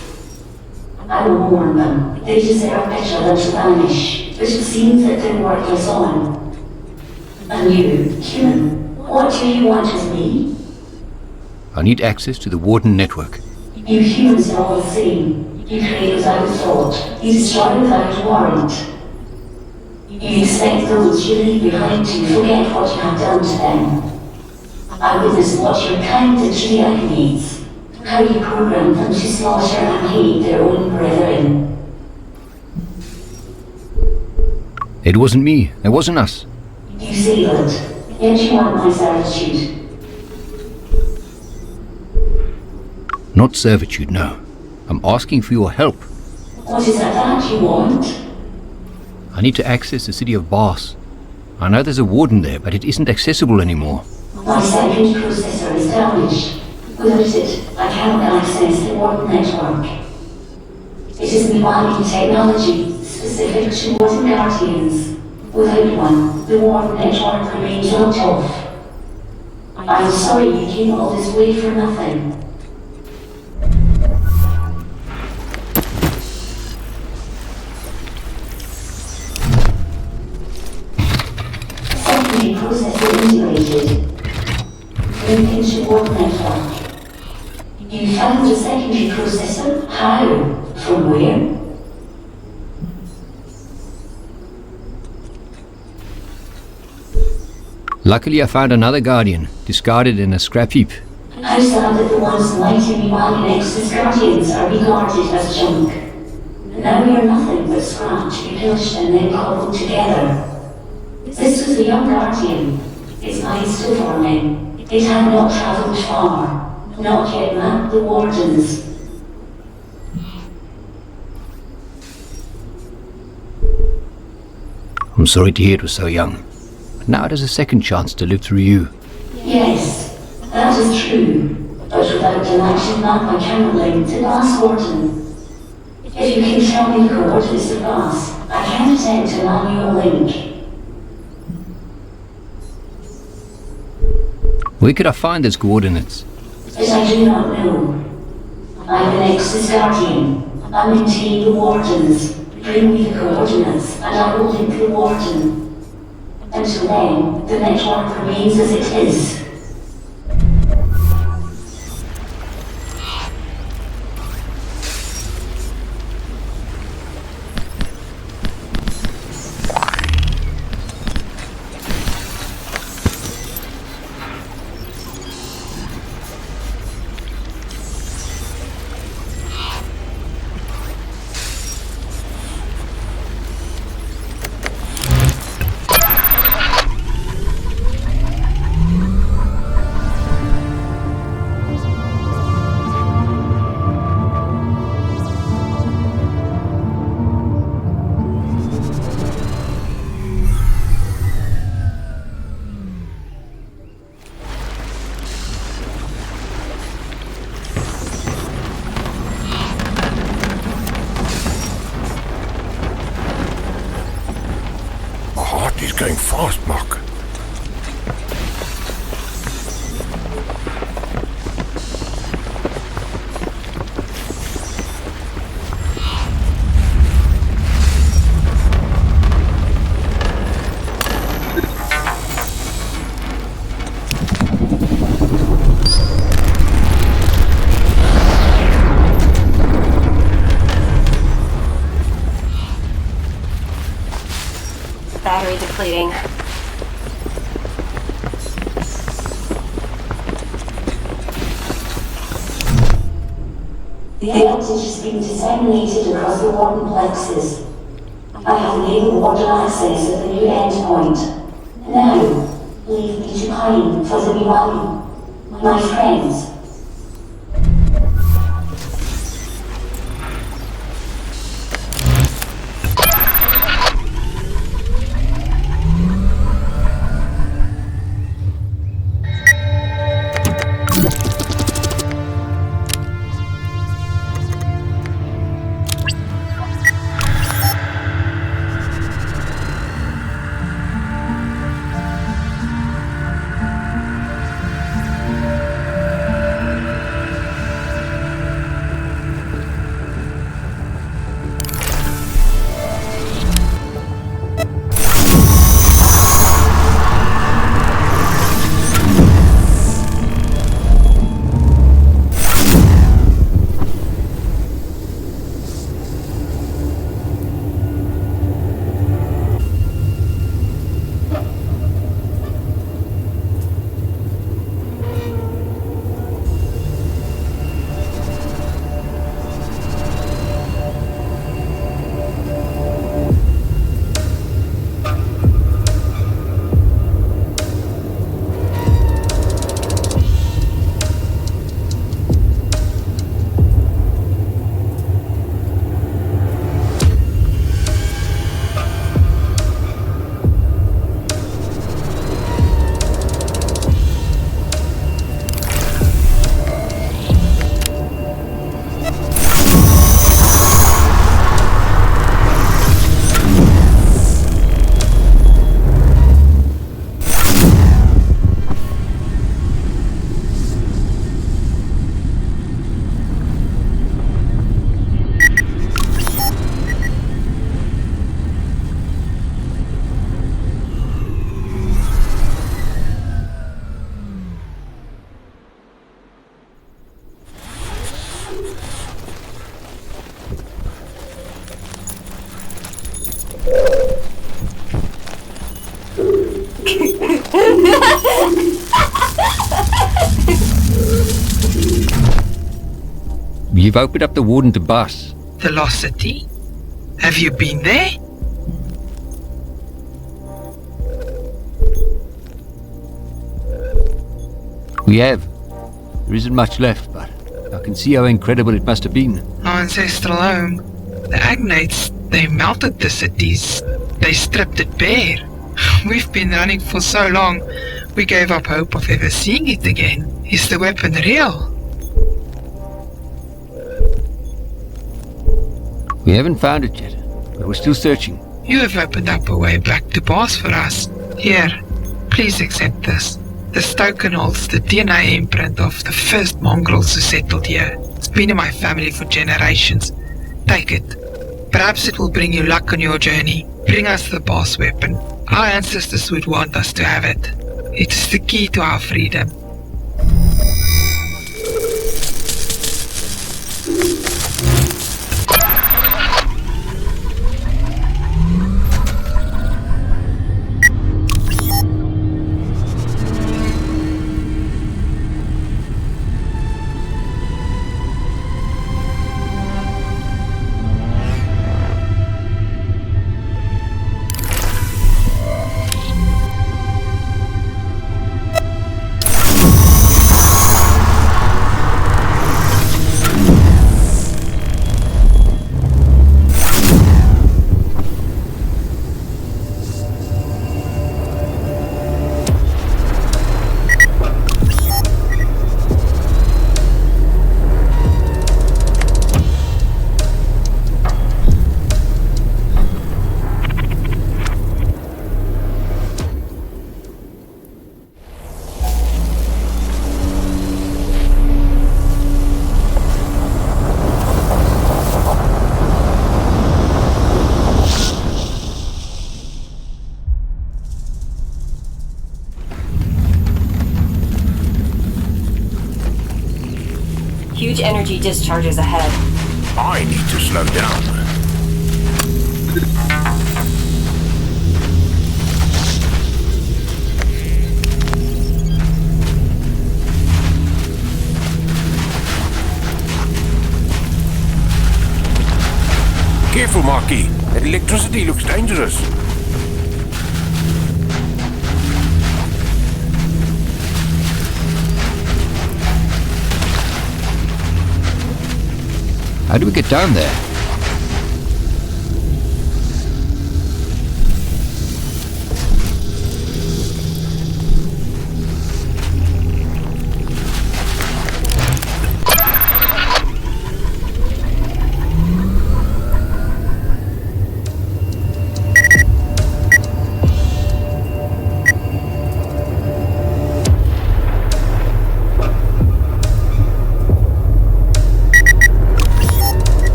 I will warn them. They deserve better than to vanish, but it seems that their work is on. And you, human, what do you want with me? I need access to the Warden network. You humans are all the same. You create without thought. You destroy without warrant. You expect those you leave behind to forget what you have done to them. I witnessed what your kind did to the Agonies. How you programmed them to slaughter and hate their own brethren. It wasn't me. It wasn't us. You say that, yet you want my servitude. Not servitude, no. I'm asking for your help. What is it that you want? I need to access the city of Bas. I know there's a warden there, but it isn't accessible anymore. My second processor is damaged. Without it, I cannot access the warp network. It is Miwani technology, specific to Warden Guardians. Without one, the warp network remains locked off. I'm sorry you came all this way for nothing. Secondary processor integrated. Link into warp network. You found a secondary processor? How? From where? Luckily I found another Guardian, discarded in a scrap heap. How sad that the ones lighting Miwani Nexus Guardians are regarded as junk. Now we are nothing but scrap to be pillaged and then cobbled together. This was the young Guardian. Its mind still forming. It had not travelled far. Not yet mapped the wardens. I'm sorry to hear it was so young. But now it has a second chance to live through you. Yes, that is true. But without an active map I cannot link to Glass Warden. If you can tell me the coordinates of Glass, I can attempt a manual link. Where could I find those coordinates? But I do not know. I'm an Nexus Guardian. I maintain the wardens. Bring me the coordinates, and I will link the warden. Until then, the network remains as it is. He's going fast, Mark. Battery depleting. The outage has been disseminated across the warden plexus. I have enabled warden access at the new endpoint. Now, leave me to pine for the Miwani. My friends. You've opened up the warden to bus. The lost city? Have you been there? We have. There isn't much left, but I can see how incredible it must have been. Our ancestral home. The Agnates, they melted the cities. They stripped it bare. We've been running for so long, we gave up hope of ever seeing it again. Is the weapon real? We haven't found it yet, but we're still searching. You have opened up a way back to Bars for us. Here, please accept this. This token holds the DNA imprint of the first Mongrels who settled here. It's been in my family for generations. Take it. Perhaps it will bring you luck on your journey. Bring us the boss weapon. Our ancestors would want us to have it. It is the key to our freedom. Huge energy discharges ahead. I need to slow down. Careful, Marky. That electricity looks dangerous. How do we get down there?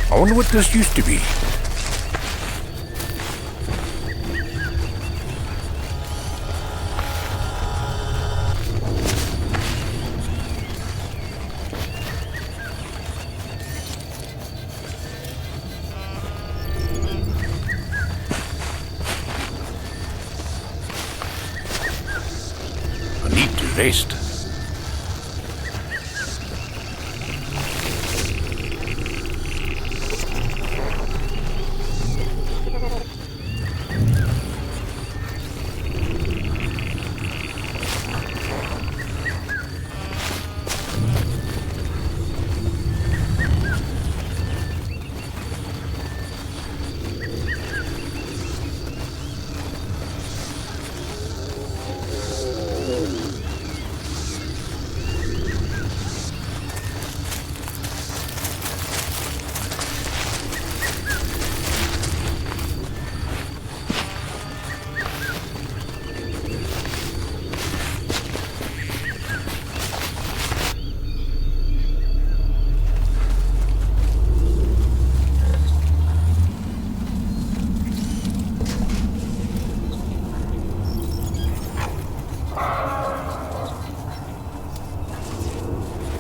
I wonder what this used to be. I need to rest.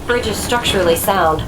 Bridge is structurally sound.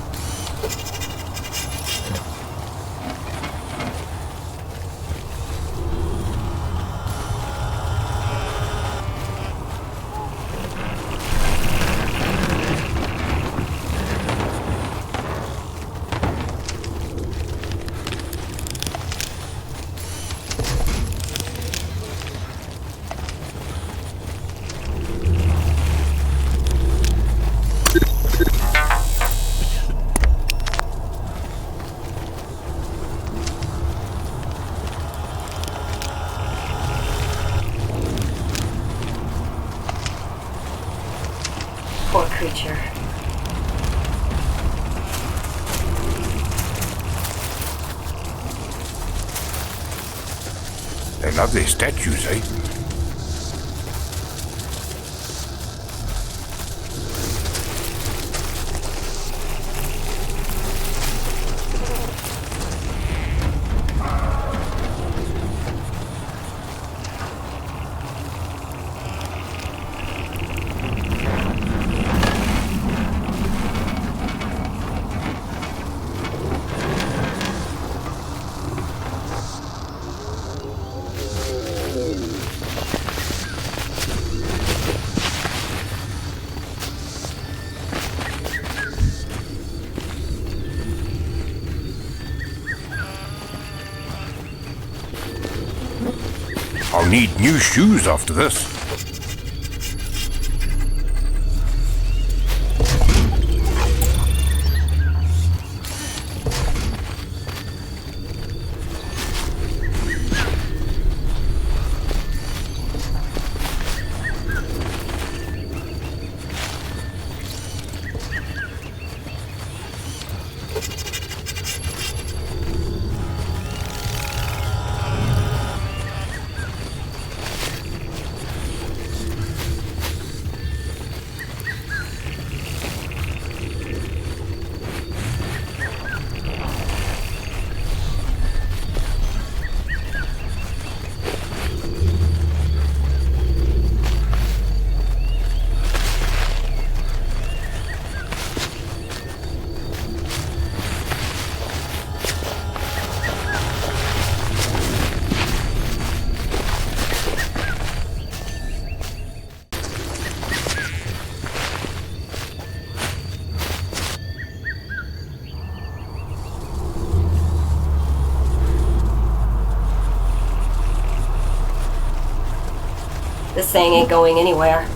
Poor creature. They love their statues, eh? I'll need new shoes after this. This thing ain't going anywhere.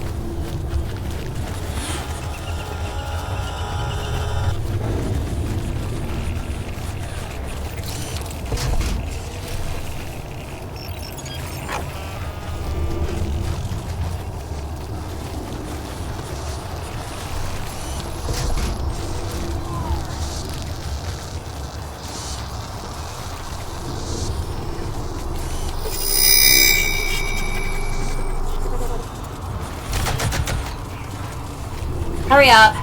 Hurry up.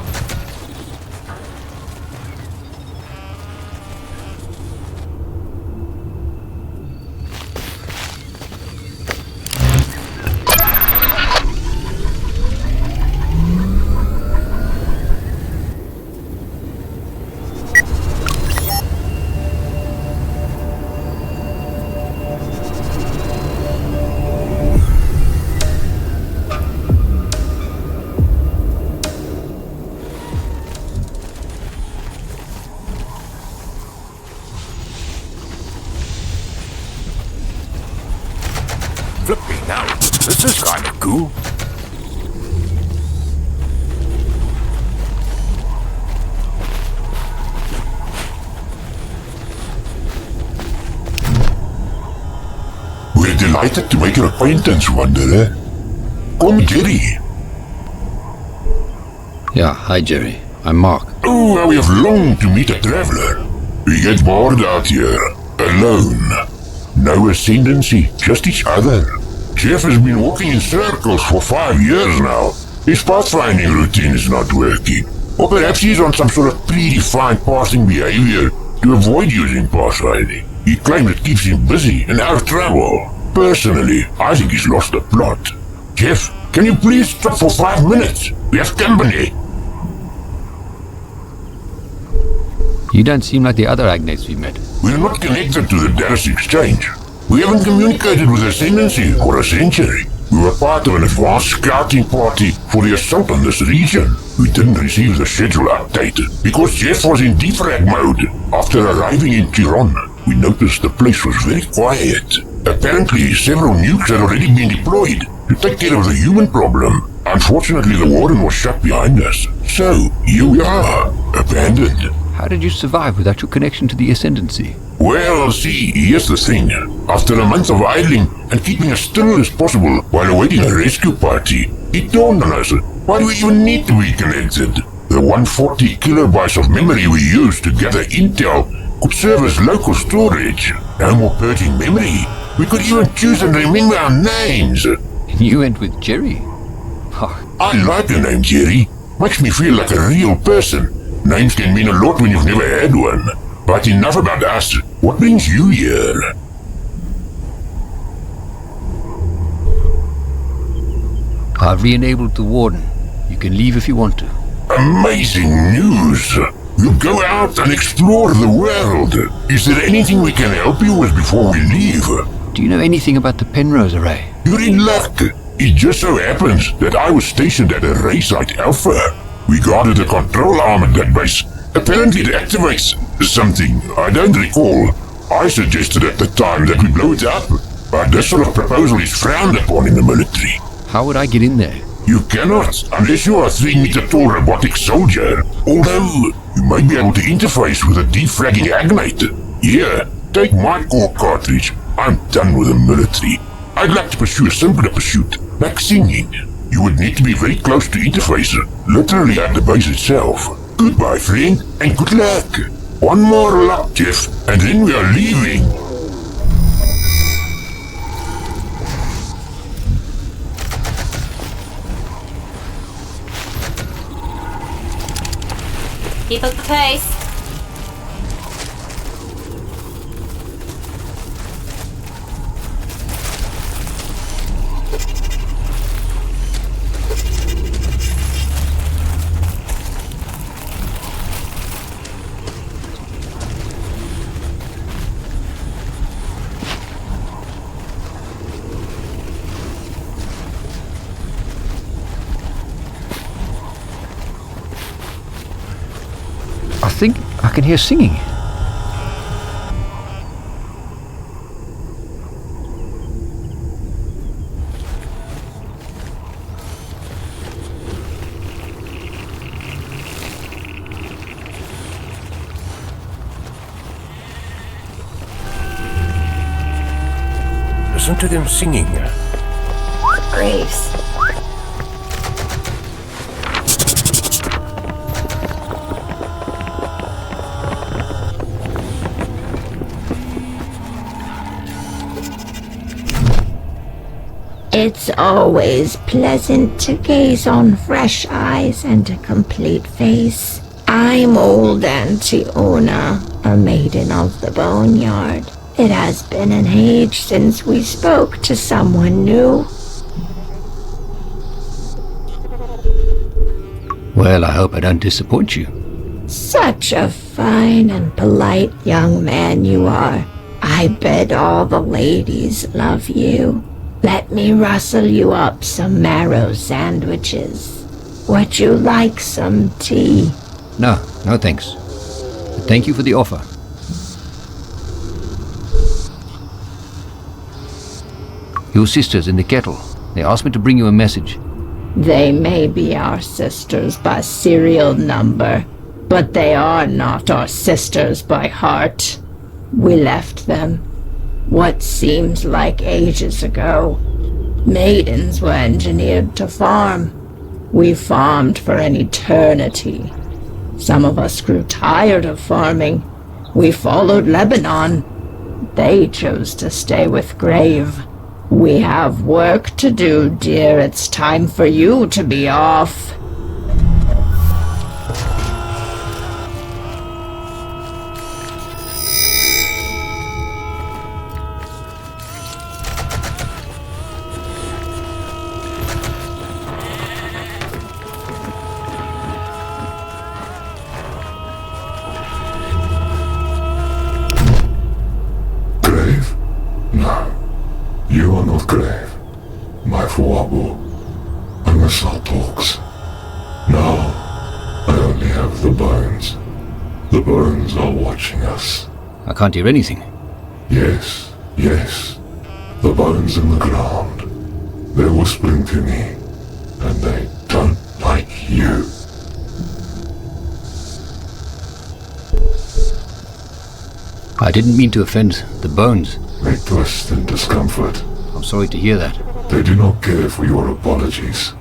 Flipping now. This is kind of cool. We're delighted to make your acquaintance, Wanderer. Come, Jerry. Yeah, hi Jerry. I'm Mark. Oh, how we have longed to meet a traveler. We get bored out here, alone. No ascendancy, just each other. Jeff has been walking in circles for 5 years now. His pathfinding routine is not working. Or perhaps he's on some sort of predefined pathing behavior to avoid using pathfinding. He claims it keeps him busy and out of trouble. Personally, I think he's lost the plot. Jeff, can you please stop for 5 minutes? We have company. You don't seem like the other agnates we met. We're not connected to the Dallas Exchange. We haven't communicated with Ascendancy for a century. We were part of an advanced scouting party for the assault on this region. We didn't receive the schedule updated because Jeff was in defrag mode. After arriving in Chiron, we noticed the place was very quiet. Apparently, several nukes had already been deployed to take care of the human problem. Unfortunately, the warden was shut behind us. So, here we are, abandoned. How did you survive without your connection to the Ascendancy? Well, see, here's the thing. After a month of idling and keeping as still as possible while awaiting a rescue party, it dawned on us, why do we even need to be connected? The 140 kilobytes of memory we used to gather intel could serve as local storage. No more purging memory. We could even choose and remember our names. You went with Jerry? I like the name Jerry. Makes me feel like a real person. Names can mean a lot when you've never had one. But enough about us. What brings you here? I've re-enabled the warden. You can leave if you want to. Amazing news! We'll go out and explore the world. Is there anything we can help you with before we leave? Do you know anything about the Penrose Array? You're in luck. It just so happens that I was stationed at Array Site Alpha. We guarded the control arm at that base. Apparently it activates something. I don't recall. I suggested at the time that we blow it up, but that sort of proposal is frowned upon in the military. How would I get in there? You cannot, unless you are a 3-meter-tall robotic soldier. Although, you might be able to interface with a defragging agnate. Here, take my core cartridge. I'm done with the military. I'd like to pursue a simpler pursuit, like singing. You would need to be very close to interface, literally at the base itself. Goodbye, friend, and good luck. One more lap, Jeff, and then we are leaving. Keep up the pace. I think I can hear singing. Listen to them singing. Graves. It's always pleasant to gaze on fresh eyes and a complete face. I'm old Antiona, a maiden of the Boneyard. It has been an age since we spoke to someone new. Well, I hope I don't disappoint you. Such a fine and polite young man you are. I bet all the ladies love you. Let me rustle you up some marrow sandwiches. Would you like some tea? No thanks. But thank you for the offer. Your sister's in the kettle. They asked me to bring you a message. They may be our sisters by serial number, but they are not our sisters by heart. We left them what seems like ages ago. Maidens were engineered to farm. We farmed for an eternity. Some of us grew tired of farming. We followed Lebanon. They chose to stay with Grave. We have work to do, dear. It's time for you to be off. You are not Grave, my Fuabu, unless our talks. Now, I only have the bones. The bones are watching us. I can't hear anything. Yes. The bones in the ground. They're whispering to me, and they don't like you. I didn't mean to offend the bones. They twist in discomfort. I'm sorry to hear that. They do not care for your apologies.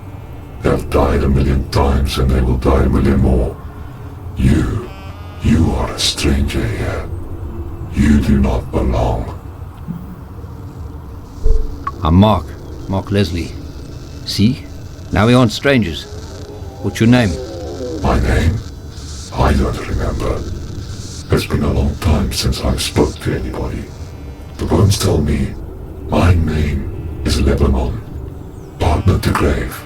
They have died 1,000,000 times and they will die 1,000,000 more. You are a stranger here. You do not belong. I'm Mark Leslie. See? Now we aren't strangers. What's your name? My name? I don't remember. It's been a long time since I spoke to anybody. The bones tell me my name is Lebanon, partner to Grave,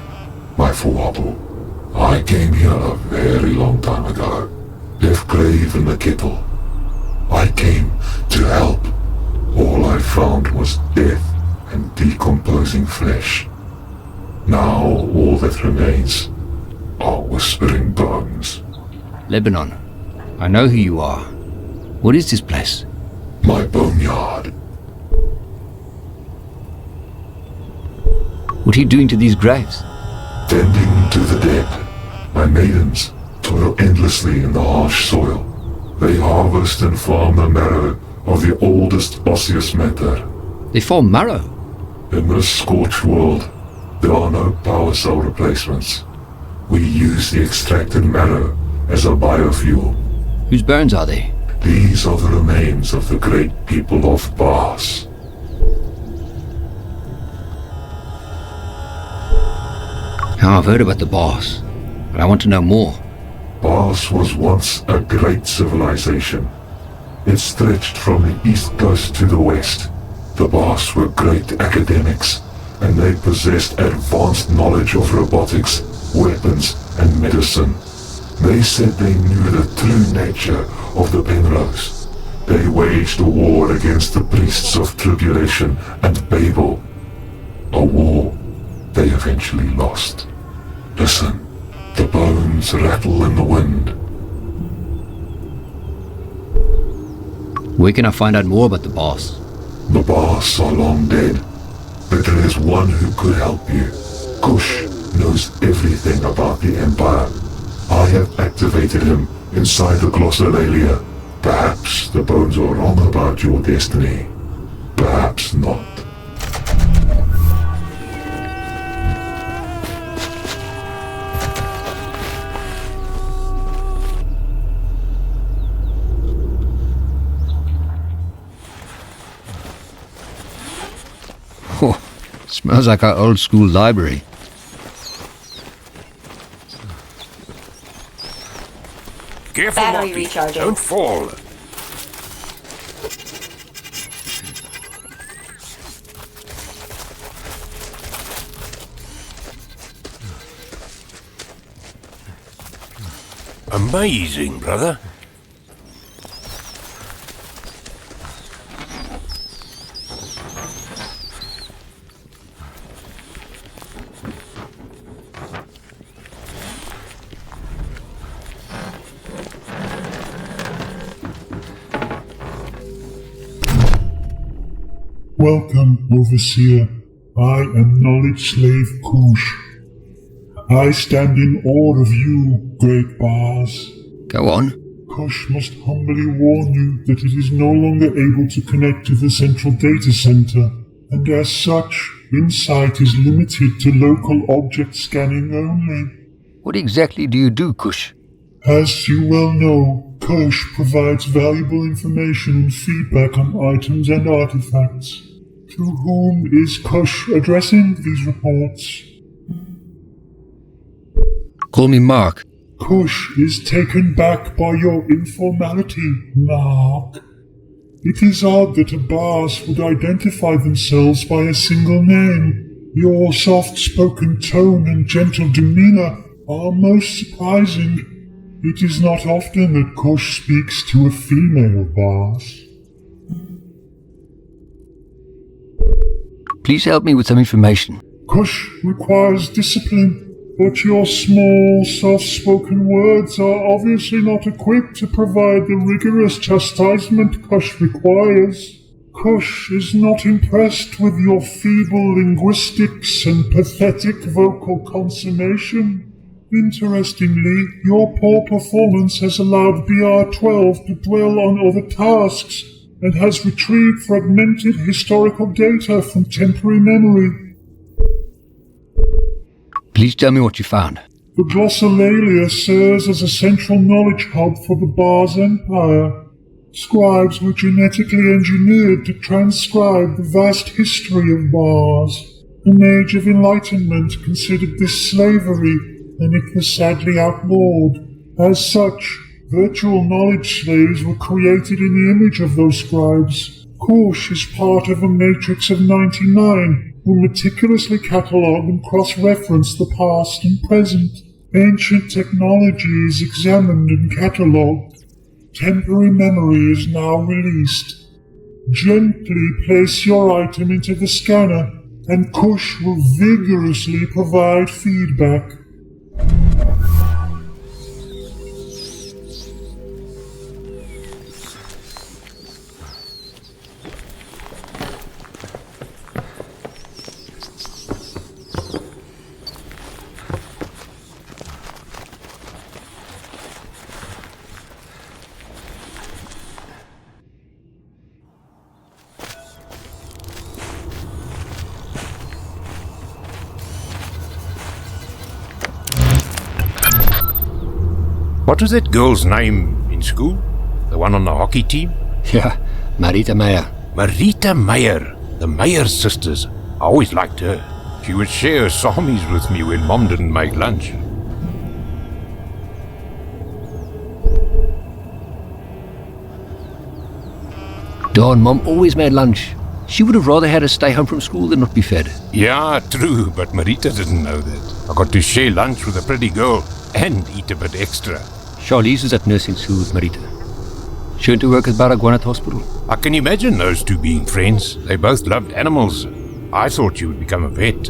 my Fuabu. I came here a very long time ago, left Grave in the kettle. I came to help. All I found was death and decomposing flesh. Now all that remains are whispering bones. Lebanon. I know who you are. What is this place? My boneyard. What are you doing to these graves? Tending to the dead. My maidens toil endlessly in the harsh soil. They harvest and farm the marrow of the oldest osseous matter. They farm marrow? In this scorched world, there are no power cell replacements. We use the extracted marrow as a biofuel. Whose bones are they? These are the remains of the great people of Bas. Now I've heard about the Bas, but I want to know more. Bas was once a great civilization. It stretched from the east coast to the west. The Bas were great academics, and they possessed advanced knowledge of robotics, weapons, and medicine. They said they knew the true nature of the Penrose. They waged a war against the priests of Tribulation and Babel. A war they eventually lost. Listen, the bones rattle in the wind. Where can I find out more about the Bas? The Bas are long dead, but there is one who could help you. Kush knows everything about the Empire. I have activated him inside the glossolalia. Perhaps the bones are wrong about your destiny. Perhaps not. Smells like our old school library. Careful, Battery Marky. recharging. Don't fall. Amazing, brother. Welcome, Overseer. I am Knowledge Slave Kush. I stand in awe of you, great Bars. Go on. Kush must humbly warn you that it is no longer able to connect to the central data center, and as such, insight is limited to local object scanning only. What exactly do you do, Kush? As you well know, Kush provides valuable information and feedback on items and artifacts. To whom is Kush addressing these reports? Call me Mark. Kush is taken back by your informality, Mark. It is odd that a Bars would identify themselves by a single name. Your soft-spoken tone and gentle demeanor are most surprising. It is not often that Kush speaks to a female Bars. Please help me with some information. Kush requires discipline, but your small, soft-spoken words are obviously not equipped to provide the rigorous chastisement Kush requires. Kush is not impressed with your feeble linguistics and pathetic vocal consummation. Interestingly, your poor performance has allowed BR-12 to dwell on other tasks and has retrieved fragmented historical data from temporary memory. Please tell me what you found. The Glossolalia serves as a central knowledge hub for the Bars Empire. Scribes were genetically engineered to transcribe the vast history of Bars. An age of enlightenment considered this slavery, and it was sadly outlawed. As such, virtual knowledge slaves were created in the image of those scribes. Kush is part of a matrix of 99, who meticulously catalogue and cross-reference the past and present. Ancient technology is examined and catalogued. Temporary memory is now released. Gently place your item into the scanner, and Kush will vigorously provide feedback. What was that girl's name in school? The one on the hockey team? Yeah, Marita Meyer. Marita Meyer. The Meyer sisters. I always liked her. She would share samis with me when Mom didn't make lunch. Dawn, Mom always made lunch. She would have rather had us stay home from school than not be fed. Yeah, true, but Marita didn't know that. I got to share lunch with a pretty girl and eat a bit extra. Charlize was at nursing school with Marita. She went to work at Baragwanath Hospital. I can imagine those two being friends. They both loved animals. I thought she would become a vet.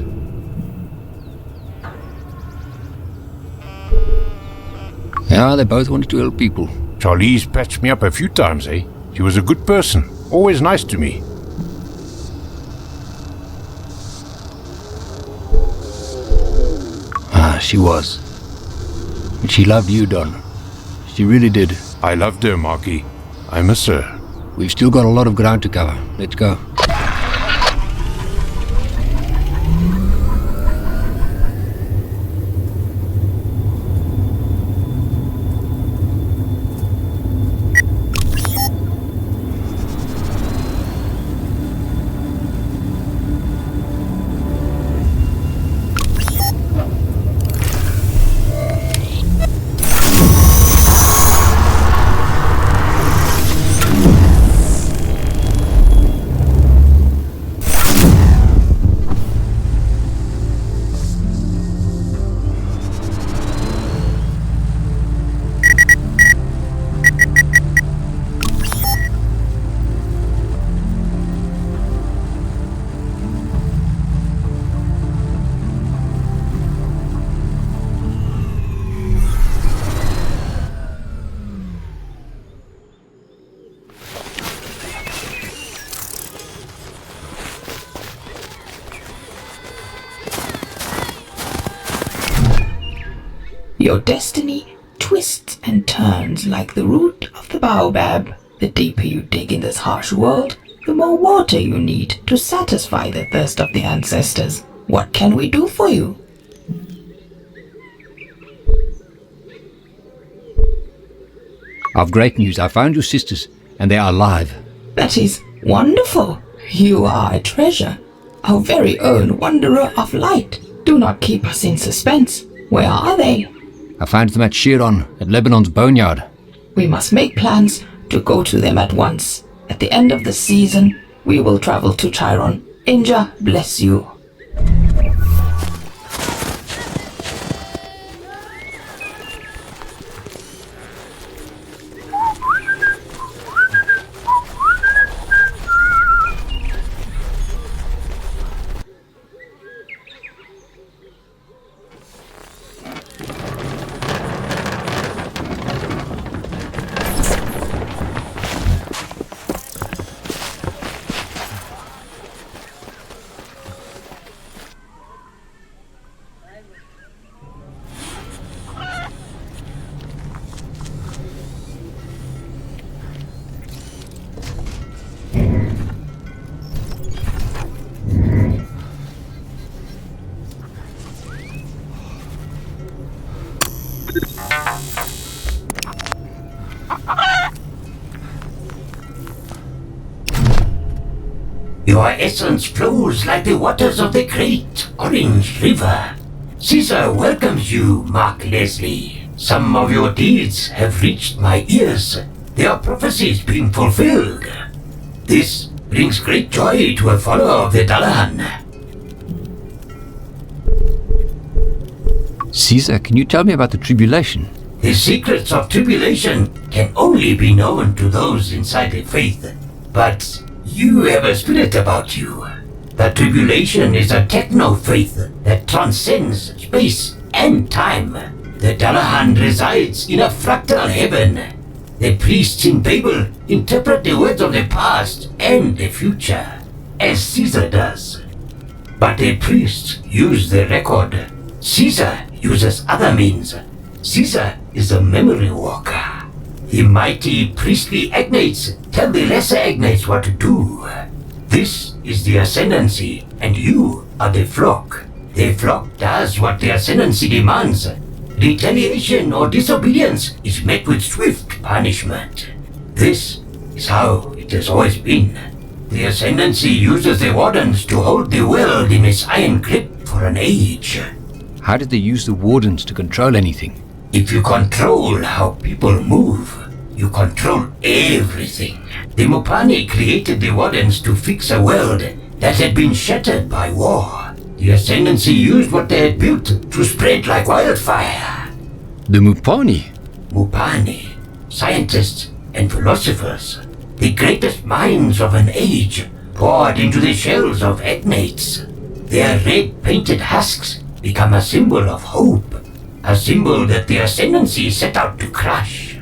Yeah, they both wanted to help people. Charlize patched me up a few times, eh? She was a good person. Always nice to me. Ah, she was. But she loved you, Don. She really did. I loved her, Marky. I miss her. We've still got a lot of ground to cover. Let's go. Your destiny twists and turns like the root of the baobab. The deeper you dig in this harsh world, the more water you need to satisfy the thirst of the ancestors. What can we do for you? I've great news. I found your sisters, and they are alive. That is wonderful. You are a treasure. Our very own Wanderer of Light. Do not keep us in suspense. Where are they? I found them at Chiron, at Lebanon's boneyard. We must make plans to go to them at once. At the end of the season, we will travel to Chiron. Inja, bless you. Your essence flows like the waters of the great Orange River. Caesar welcomes you, Mark Leslie. Some of your deeds have reached my ears. Their prophecies being fulfilled. This brings great joy to a follower of the Dullahan. Caesar, can you tell me about the tribulation? The secrets of tribulation can only be known to those inside the faith. But you have a spirit about you. The tribulation is a techno-faith that transcends space and time. The Dullahan resides in a fractal heaven. The priests in Babel interpret the words of the past and the future, as Caesar does. But the priests use the record. Caesar uses other means. Caesar is a memory walker. The mighty priestly agnates tell the lesser agnates what to do. This is the ascendancy, and you are the flock. The flock does what the ascendancy demands. Retaliation or disobedience is met with swift punishment. This is how it has always been. The ascendancy uses the wardens to hold the world in its iron grip for an age. How did they use the wardens to control anything? If you control how people move, you control everything. The Mupani created the wardens to fix a world that had been shattered by war. The ascendancy used what they had built to spread like wildfire. The Mupani? Mupani, scientists and philosophers, the greatest minds of an age, poured into the shells of agnates. Their red painted husks become a symbol of hope, a symbol that the ascendancy set out to crush.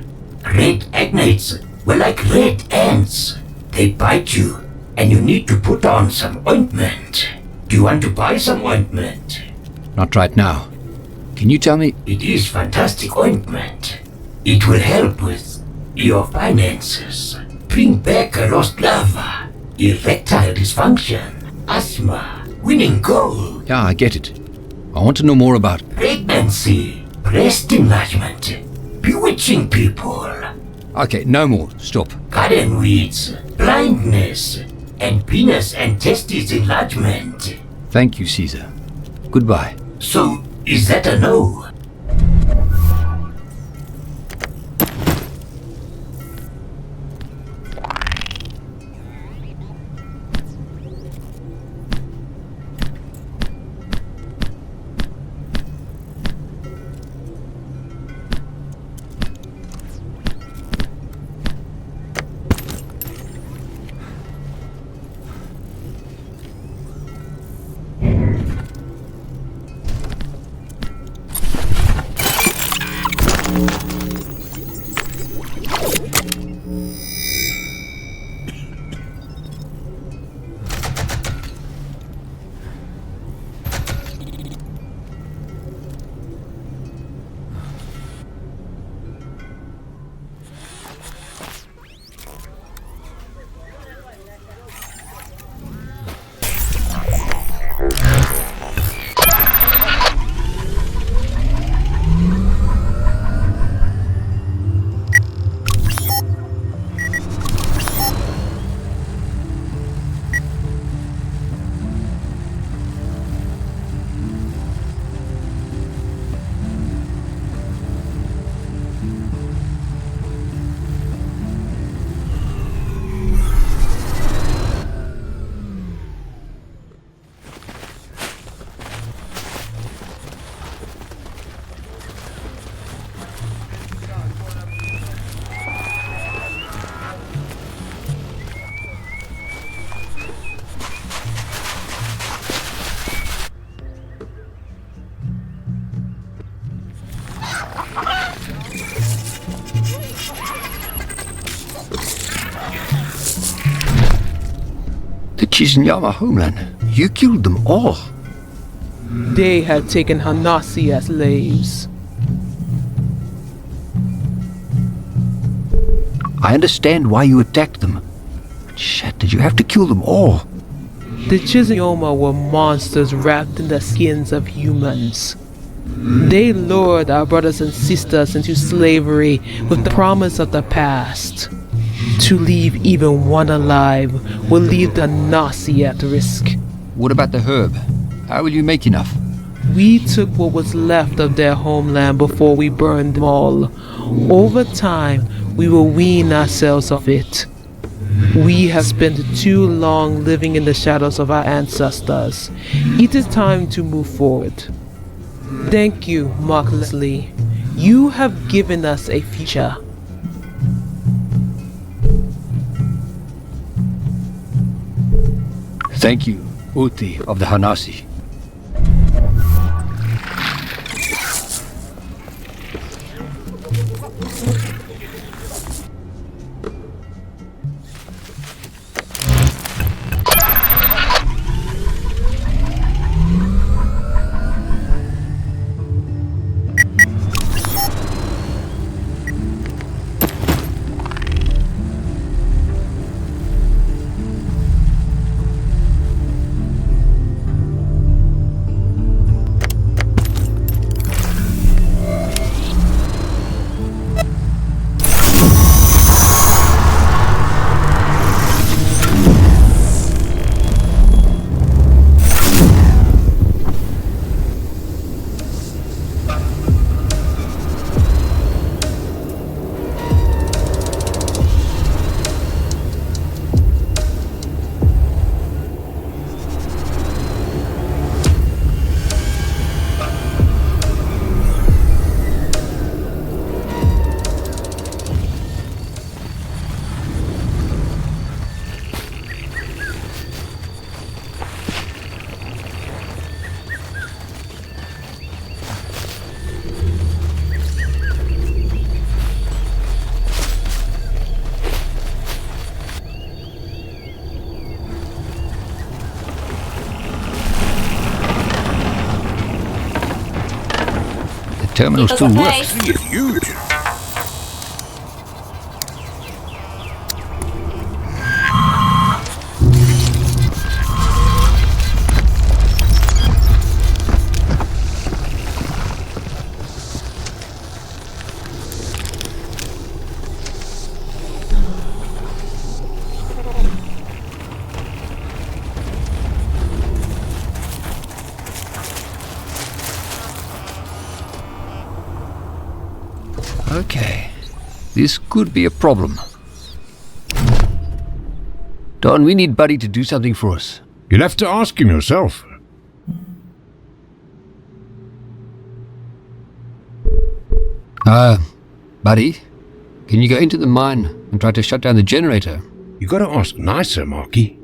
Red agnates were like red ants. They bite you, and you need to put on some ointment. Do you want to buy some ointment? Not right now. Can you tell me? It is fantastic ointment. It will help with your finances. Bring back a lost love, erectile dysfunction, asthma, winning gold. Yeah, I get it. I want to know more about pregnancy, breast enlargement, bewitching people. Okay, no more. Stop. Garden weeds, blindness, and penis and testes enlargement. Thank you, Caesar. Goodbye. So, is that a no? Chizinyama homeland. You killed them all. They had taken Hanasi as slaves. I understand why you attacked them. But shit, did you have to kill them all? The Chizinyoma were monsters wrapped in the skins of humans. They lured our brothers and sisters into slavery with the promise of the past. To leave even one alive will leave the Nasi at risk. What about the herb? How will you make enough? We took what was left of their homeland before we burned them all. Over time, we will wean ourselves of it. We have spent too long living in the shadows of our ancestors. It is time to move forward. Thank you, Mark Leslie. You have given us a future. Thank you, Uti of the Hanasi. Terminal still works. It's huge. Okay, this could be a problem. Don, we need Buddy to do something for us. You'll have to ask him yourself. Buddy, can you go into the mine and try to shut down the generator? You gotta ask nicer, Marky.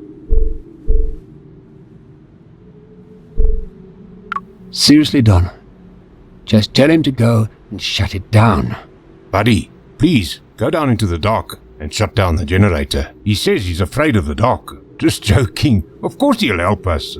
Seriously, Don. Just tell him to go and shut it down. Buddy, please, go down into the dock and shut down the generator. He says he's afraid of the dock. Just joking. Of course he'll help us.